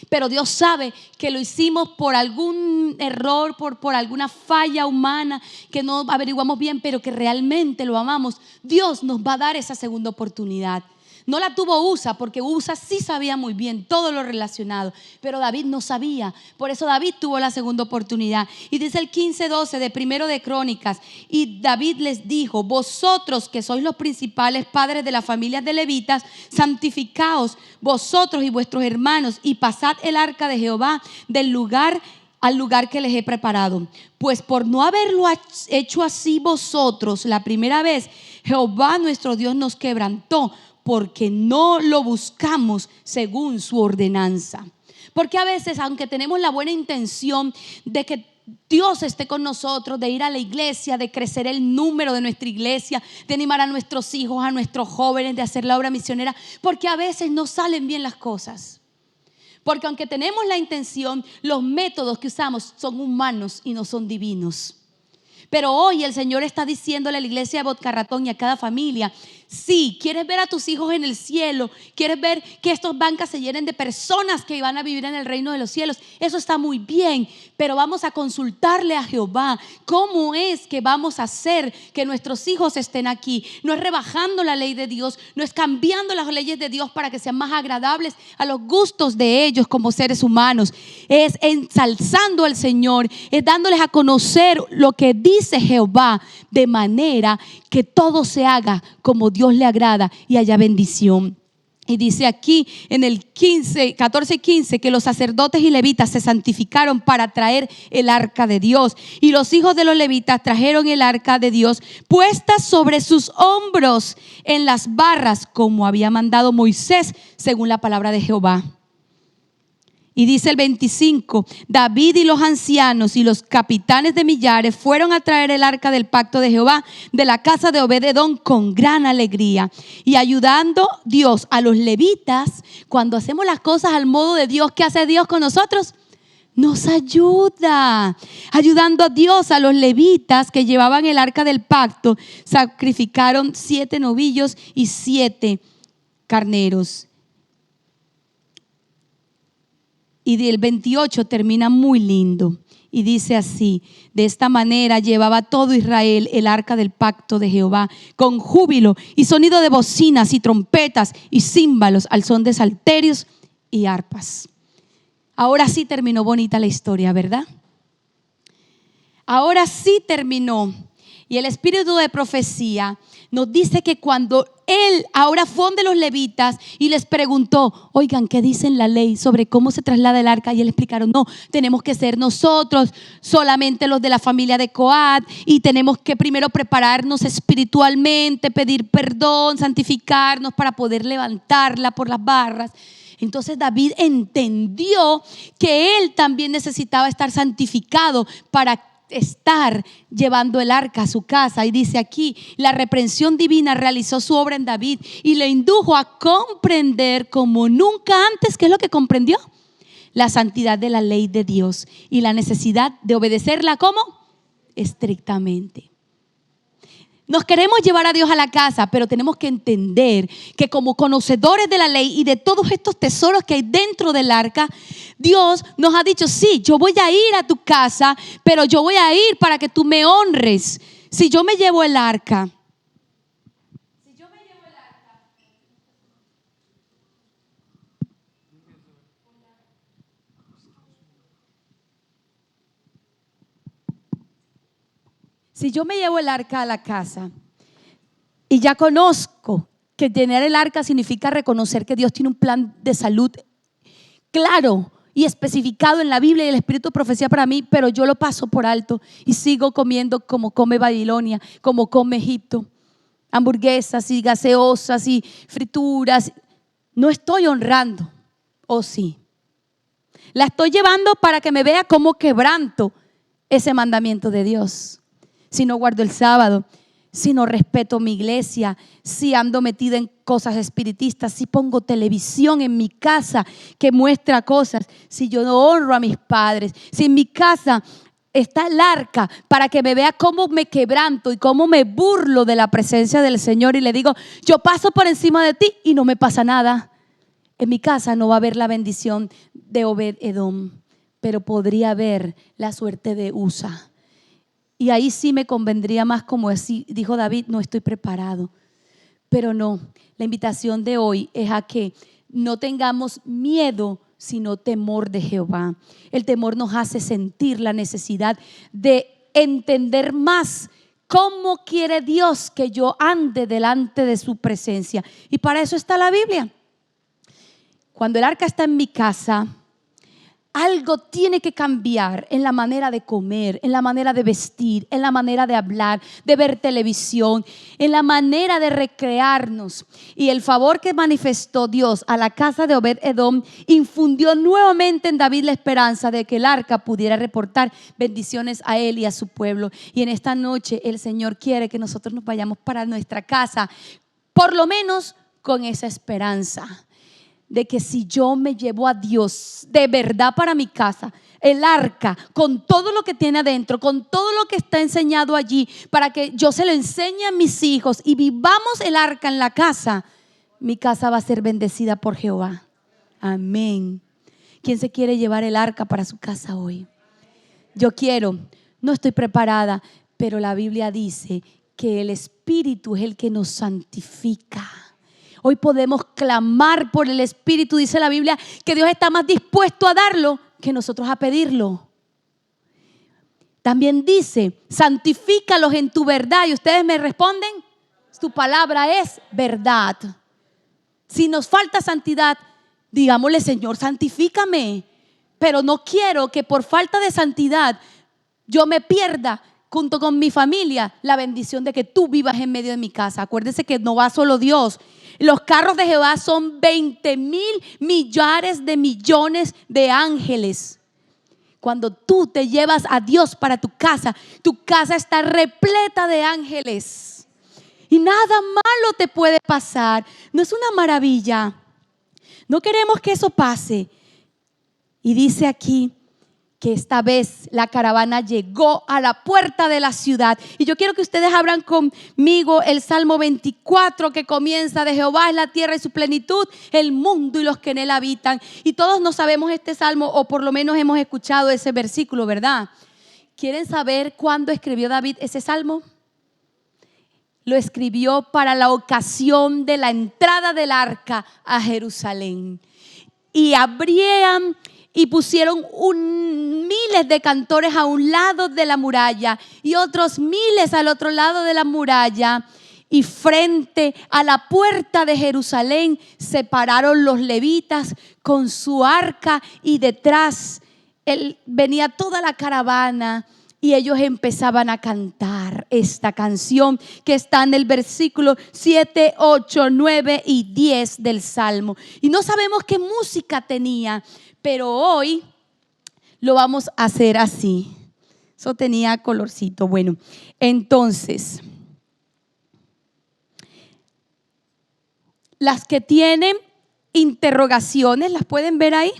pero Dios sabe que lo hicimos por algún error, por alguna falla humana que no averiguamos bien, pero que realmente lo amamos, Dios nos va a dar esa segunda oportunidad. No la tuvo Usa, porque Usa sí sabía muy bien todo lo relacionado, pero David no sabía. Por eso David tuvo la segunda oportunidad. Y dice el 15:12 de Primero de Crónicas: y David les dijo: vosotros que sois los principales padres de las familias de levitas, santificaos vosotros y vuestros hermanos y pasad el arca de Jehová del lugar al lugar que les he preparado. Pues por no haberlo hecho así vosotros la primera vez, Jehová nuestro Dios nos quebrantó, porque no lo buscamos según su ordenanza. Porque a veces, aunque tenemos la buena intención de que Dios esté con nosotros, de ir a la iglesia, de crecer el número de nuestra iglesia, de animar a nuestros hijos, a nuestros jóvenes, de hacer la obra misionera, porque a veces no salen bien las cosas. Porque aunque tenemos la intención, los métodos que usamos son humanos y no son divinos. Pero hoy el Señor está diciéndole a la iglesia de Boca Ratón y a cada familia: sí, quieres ver a tus hijos en el cielo, quieres ver que estos bancas se llenen de personas que van a vivir en el reino de los cielos, eso está muy bien, pero vamos a consultarle a Jehová cómo es que vamos a hacer que nuestros hijos estén aquí. No es rebajando la ley de Dios, no es cambiando las leyes de Dios para que sean más agradables a los gustos de ellos como seres humanos, es ensalzando al Señor, es dándoles a conocer lo que dice Jehová, de manera que todo se haga como Dios le agrada y haya bendición. Y dice aquí en el 14:15 que los sacerdotes y levitas se santificaron para traer el arca de Dios. Y los hijos de los levitas trajeron el arca de Dios puesta sobre sus hombros en las barras, como había mandado Moisés, según la palabra de Jehová. Y dice el 25: David y los ancianos y los capitanes de millares fueron a traer el arca del pacto de Jehová de la casa de Obed-edom con gran alegría, y ayudando Dios a los levitas. Cuando hacemos las cosas al modo de Dios, ¿qué hace Dios con nosotros? Nos ayuda. Ayudando a Dios a los levitas que llevaban el arca del pacto, sacrificaron 7 novillos y 7 carneros. Y del 28 termina muy lindo y dice así: de esta manera llevaba todo Israel el arca del pacto de Jehová con júbilo y sonido de bocinas y trompetas y címbalos al son de salterios y arpas. Ahora sí terminó bonita la historia, ¿verdad? Ahora sí terminó. Y el espíritu de profecía nos dice que cuando él ahora fue donde los levitas y les preguntó: oigan, ¿qué dice en la ley sobre cómo se traslada el arca? Y él explicaron: no, tenemos que ser nosotros, solamente los de la familia de Coat, y tenemos que primero prepararnos espiritualmente, pedir perdón, santificarnos para poder levantarla por las barras. Entonces David entendió que él también necesitaba estar santificado para estar llevando el arca a su casa. Y dice aquí, la reprensión divina realizó su obra en David y le indujo a comprender como nunca antes. ¿Qué es lo que comprendió? La santidad de la ley de Dios y la necesidad de obedecerla ¿cómo? Estrictamente. Nos queremos llevar a Dios a la casa, pero tenemos que entender que como conocedores de la ley y de todos estos tesoros que hay dentro del arca, Dios nos ha dicho, sí, yo voy a ir a tu casa, pero yo voy a ir para que tú me honres. Si yo me llevo el arca, a la casa y ya conozco que tener el arca significa reconocer que Dios tiene un plan de salud claro y especificado en la Biblia y el Espíritu de profecía para mí, pero yo lo paso por alto y sigo comiendo como come Babilonia, como come Egipto, hamburguesas y gaseosas y frituras. No estoy honrando, ¿o sí? La estoy llevando para que me vea cómo quebranto ese mandamiento de Dios. Si no guardo el sábado, si no respeto mi iglesia, si ando metida en cosas espiritistas, si pongo televisión en mi casa que muestra cosas, si yo no honro a mis padres, si en mi casa está el arca para que me vea cómo me quebranto y cómo me burlo de la presencia del Señor y le digo, yo paso por encima de ti y no me pasa nada. En mi casa no va a haber la bendición de Obed-Edom, pero podría haber la suerte de Usa. Y ahí sí me convendría más, como así dijo David, no estoy preparado. Pero no, la invitación de hoy es a que no tengamos miedo, sino temor de Jehová. El temor nos hace sentir la necesidad de entender más cómo quiere Dios que yo ande delante de su presencia. Y para eso está la Biblia. Cuando el arca está en mi casa, algo tiene que cambiar en la manera de comer, en la manera de vestir, en la manera de hablar, de ver televisión, en la manera de recrearnos. Y el favor que manifestó Dios a la casa de Obed-Edom infundió nuevamente en David la esperanza de que el arca pudiera reportar bendiciones a él y a su pueblo. Y en esta noche el Señor quiere que nosotros nos vayamos para nuestra casa, por lo menos con esa esperanza de que si yo me llevo a Dios de verdad para mi casa, el arca, con todo lo que tiene adentro, con todo lo que está enseñado allí, para que yo se lo enseñe a mis hijos y vivamos el arca en la casa, mi casa va a ser bendecida por Jehová. Amén. ¿Quién se quiere llevar el arca para su casa hoy? Yo quiero, no estoy preparada, pero la Biblia dice que el Espíritu es el que nos santifica. Hoy podemos clamar por el Espíritu. Dice la Biblia que Dios está más dispuesto a darlo que nosotros a pedirlo. También dice, santifícalos en tu verdad. Y ustedes me responden, tu palabra es verdad. Si nos falta santidad, digámosle, Señor, santifícame. Pero no quiero que por falta de santidad yo me pierda junto con mi familia la bendición de que tú vivas en medio de mi casa. Acuérdense que no va solo Dios. Los carros de Jehová son 20,000 millares de millones de ángeles. Cuando tú te llevas a Dios para tu casa está repleta de ángeles. Y nada malo te puede pasar. ¿No es una maravilla? No queremos que eso pase. Y dice aquí que esta vez la caravana llegó a la puerta de la ciudad. Y yo quiero que ustedes abran conmigo el Salmo 24, que comienza: de Jehová es la tierra y su plenitud, el mundo y los que en él habitan. Y todos no sabemos este salmo, o por lo menos hemos escuchado ese versículo, ¿verdad? ¿Quieren saber cuándo escribió David ese salmo? Lo escribió para la ocasión de la entrada del arca a Jerusalén. Y abrían y pusieron miles de cantores a un lado de la muralla y otros miles al otro lado de la muralla. Y frente a la puerta de Jerusalén se pararon los levitas con su arca, y detrás venía toda la caravana. Y ellos empezaban a cantar esta canción que está en el versículo 7, 8, 9 y 10 del Salmo. Y no sabemos qué música tenía, pero hoy lo vamos a hacer así. Eso tenía colorcito. Bueno, entonces, las que tienen interrogaciones, ¿las pueden ver ahí?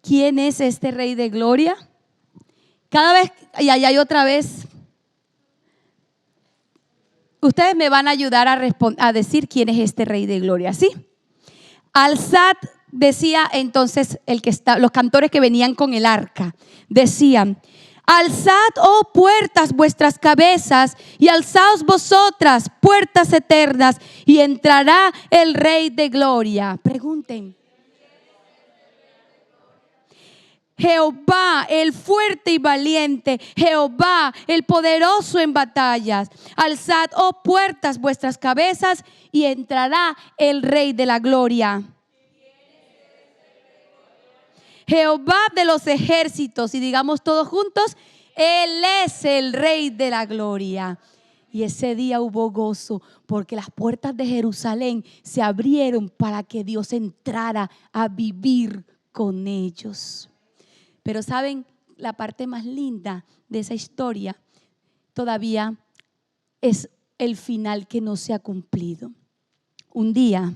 ¿Quién es este Rey de Gloria? Cada vez, y allá hay otra vez. Ustedes me van a ayudar a decir quién es este Rey de Gloria, ¿sí? Alzad, decía entonces los cantores que venían con el arca, decían: alzad, oh puertas, vuestras cabezas, y alzaos vosotras, puertas eternas, y entrará el Rey de Gloria. Pregunten. Jehová, el fuerte y valiente, Jehová, el poderoso en batallas. Alzad, oh puertas, vuestras cabezas, y entrará el Rey de la Gloria. Jehová de los ejércitos, y digamos todos juntos: Él es el Rey de la Gloria. Y ese día hubo gozo, porque las puertas de Jerusalén se abrieron para que Dios entrara a vivir con ellos. Pero ¿saben? La parte más linda de esa historia todavía es el final que no se ha cumplido. Un día,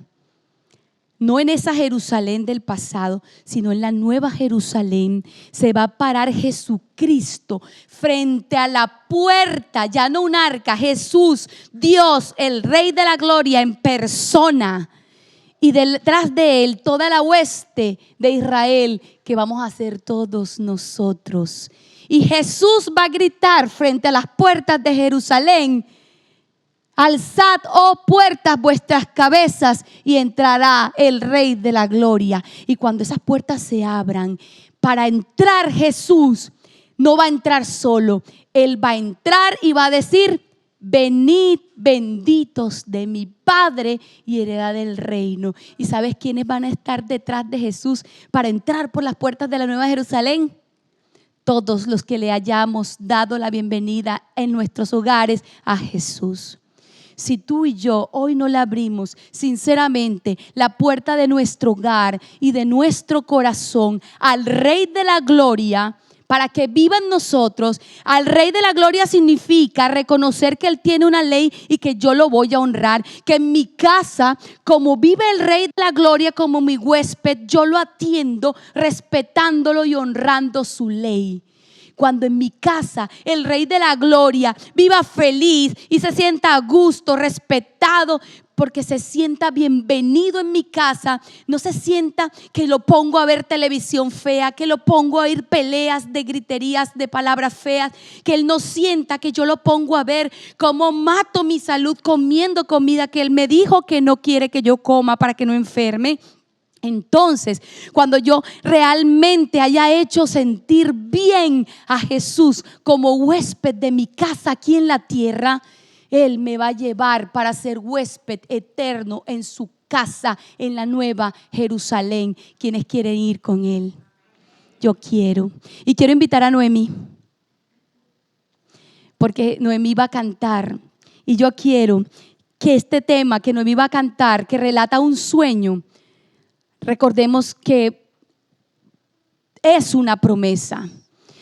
no en esa Jerusalén del pasado, sino en la nueva Jerusalén, se va a parar Jesucristo frente a la puerta, ya no un arca, Jesús, Dios, el Rey de la Gloria en persona. Y detrás de él toda la hueste de Israel, que vamos a ser todos nosotros. Y Jesús va a gritar frente a las puertas de Jerusalén: alzad, oh puertas, vuestras cabezas, y entrará el Rey de la Gloria. Y cuando esas puertas se abran, para entrar Jesús, no va a entrar solo. Él va a entrar y va a decir: venid benditos de mi Padre y heredad del reino. ¿Y sabes quiénes van a estar detrás de Jesús para entrar por las puertas de la Nueva Jerusalén? Todos los que le hayamos dado la bienvenida en nuestros hogares a Jesús. Si tú y yo hoy no le abrimos sinceramente la puerta de nuestro hogar y de nuestro corazón al Rey de la Gloria, para que viva en nosotros, al Rey de la Gloria significa reconocer que Él tiene una ley y que yo lo voy a honrar. Que en mi casa, como vive el Rey de la Gloria como mi huésped, yo lo atiendo respetándolo y honrando su ley. Cuando en mi casa el Rey de la Gloria viva feliz y se sienta a gusto, respetado, porque se sienta bienvenido en mi casa, no se sienta que lo pongo a ver televisión fea, que lo pongo a oír peleas de griterías, de palabras feas, que Él no sienta que yo lo pongo a ver cómo mato mi salud comiendo comida que Él me dijo que no quiere que yo coma para que no enferme. Entonces, cuando yo realmente haya hecho sentir bien a Jesús como huésped de mi casa aquí en la tierra, Él me va a llevar para ser huésped eterno en su casa en la nueva Jerusalén. ¿Quiénes quieren ir con Él? Yo quiero. Y quiero invitar a Noemí, porque Noemí va a cantar. Y yo quiero que este tema que Noemí va a cantar, que relata un sueño, recordemos que es una promesa.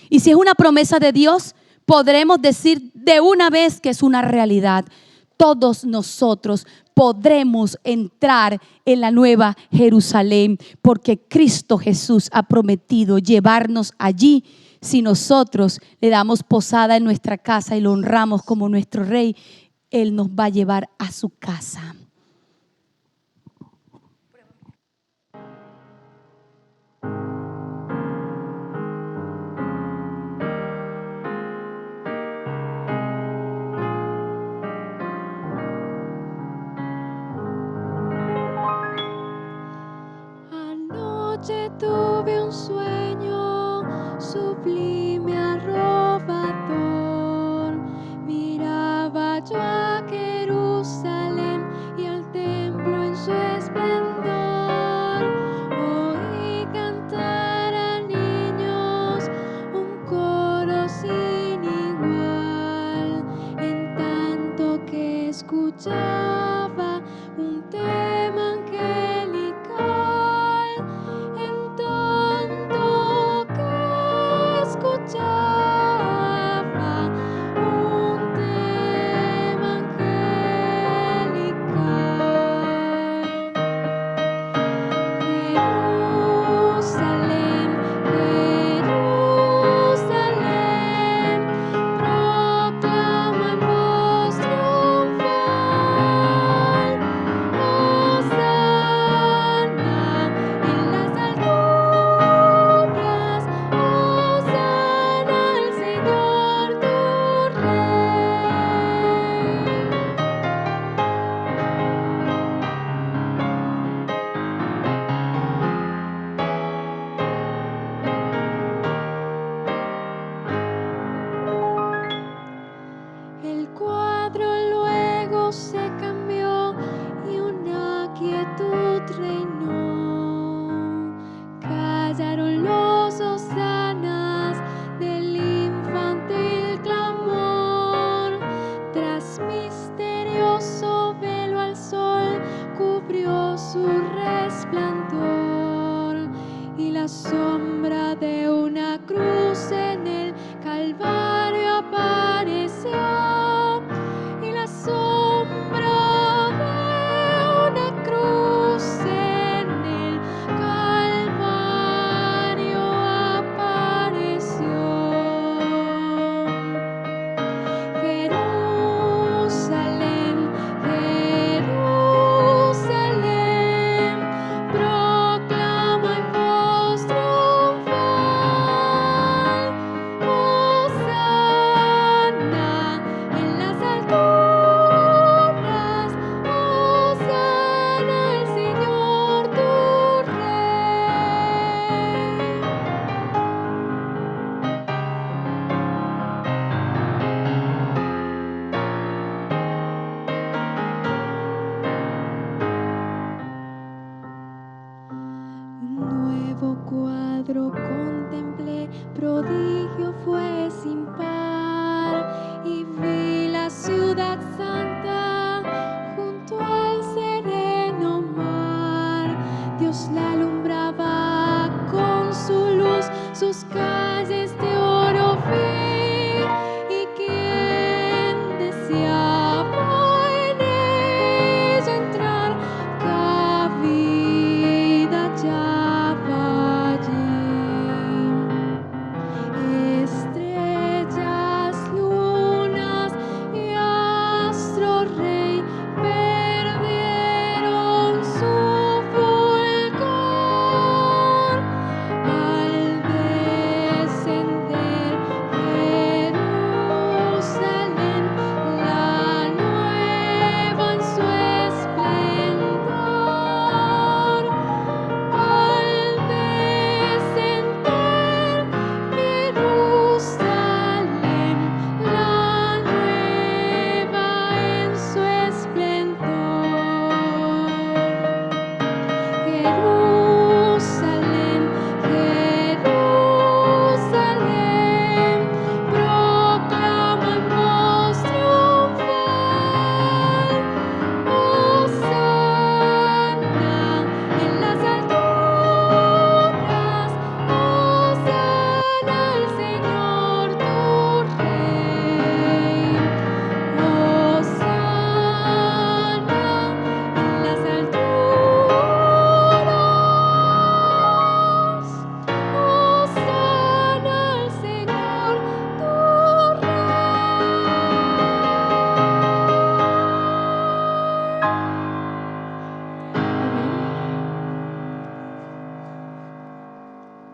Y si es una promesa de Dios, podremos decir de una vez que es una realidad. Todos nosotros podremos entrar en la nueva Jerusalén, porque Cristo Jesús ha prometido llevarnos allí. Si nosotros le damos posada en nuestra casa y lo honramos como nuestro Rey, Él nos va a llevar a su casa. Tuve un sueño sublime, arrobador. Miraba yo a Jerusalén y al templo en su esplendor. Oí cantar a niños un coro sin igual, en tanto que escuchaba un tema angelical. En tanto que escuchaba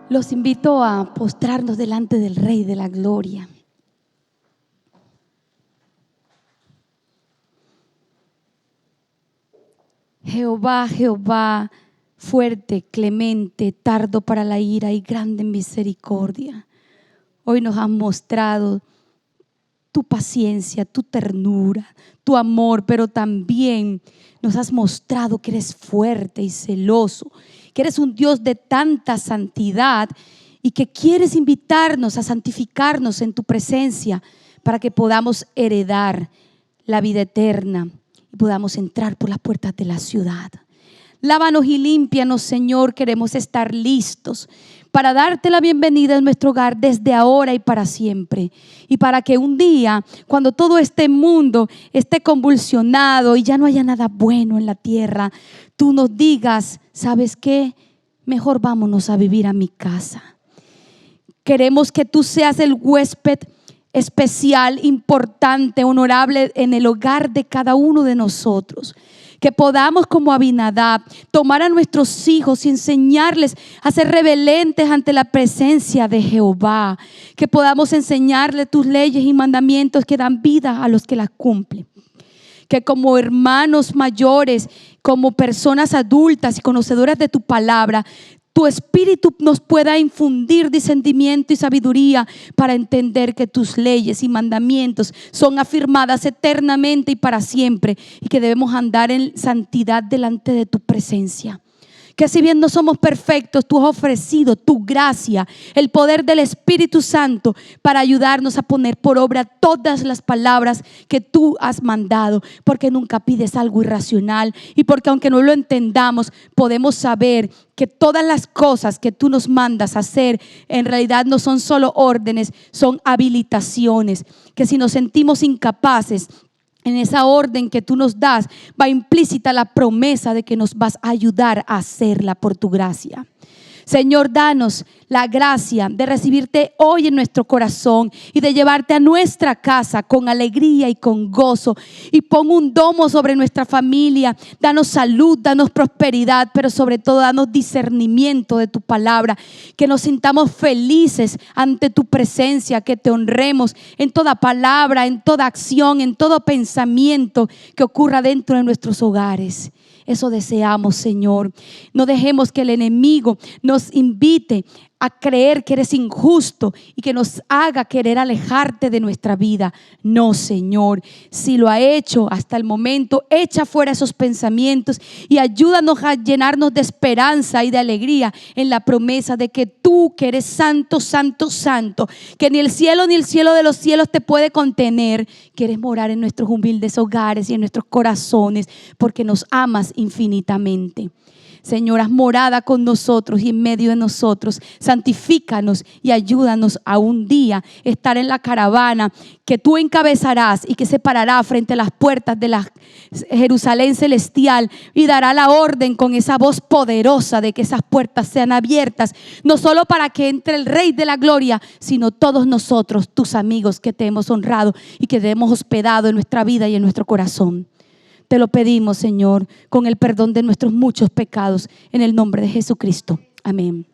Los invito a postrarnos delante del Rey de la Gloria. Jehová, Jehová, fuerte, clemente, tardo para la ira y grande en misericordia. Hoy nos has mostrado tu paciencia, tu ternura, tu amor, pero también nos has mostrado que eres fuerte y celoso, que eres un Dios de tanta santidad y que quieres invitarnos a santificarnos en tu presencia para que podamos heredar la vida eterna y podamos entrar por las puertas de la ciudad. Lávanos y límpianos, Señor. Queremos estar listos para darte la bienvenida en nuestro hogar desde ahora y para siempre. Y para que un día, cuando todo este mundo esté convulsionado y ya no haya nada bueno en la tierra, tú nos digas, ¿sabes qué? Mejor vámonos a vivir a mi casa. Queremos que tú seas el huésped especial, importante, honorable en el hogar de cada uno de nosotros. Que podamos, como Abinadab, tomar a nuestros hijos y enseñarles a ser reverentes ante la presencia de Jehová. Que podamos enseñarles tus leyes y mandamientos que dan vida a los que las cumplen. Que como hermanos mayores, como personas adultas y conocedoras de tu palabra, tu espíritu nos pueda infundir discernimiento y sabiduría para entender que tus leyes y mandamientos son afirmadas eternamente y para siempre, y que debemos andar en santidad delante de tu presencia. Que si bien no somos perfectos, tú has ofrecido tu gracia, el poder del Espíritu Santo para ayudarnos a poner por obra todas las palabras que tú has mandado, porque nunca pides algo irracional y porque aunque no lo entendamos, podemos saber que todas las cosas que tú nos mandas a hacer en realidad no son solo órdenes, son habilitaciones. Que si nos sentimos incapaces, en esa orden que tú nos das va implícita la promesa de que nos vas a ayudar a hacerla por tu gracia. Señor, danos la gracia de recibirte hoy en nuestro corazón y de llevarte a nuestra casa con alegría y con gozo. Y pon un domo sobre nuestra familia. Danos salud, danos prosperidad, pero sobre todo danos discernimiento de tu palabra. Que nos sintamos felices ante tu presencia, que te honremos en toda palabra, en toda acción, en todo pensamiento que ocurra dentro de nuestros hogares. Eso deseamos, Señor. No dejemos que el enemigo nos invite a creer que eres injusto y que nos haga querer alejarte de nuestra vida. No, Señor. Si lo ha hecho hasta el momento, echa fuera esos pensamientos y ayúdanos a llenarnos de esperanza y de alegría en la promesa de que tú, que eres santo, santo, santo, que ni el cielo de los cielos te puede contener, quieres morar en nuestros humildes hogares y en nuestros corazones porque nos amas infinitamente. Señor, haz morada con nosotros y en medio de nosotros. Santifícanos y ayúdanos a un día estar en la caravana que tú encabezarás y que se parará frente a las puertas de la Jerusalén celestial y dará la orden con esa voz poderosa de que esas puertas sean abiertas, no solo para que entre el Rey de la Gloria, sino todos nosotros, tus amigos que te hemos honrado y que te hemos hospedado en nuestra vida y en nuestro corazón. Te lo pedimos, Señor, con el perdón de nuestros muchos pecados, en el nombre de Jesucristo. Amén.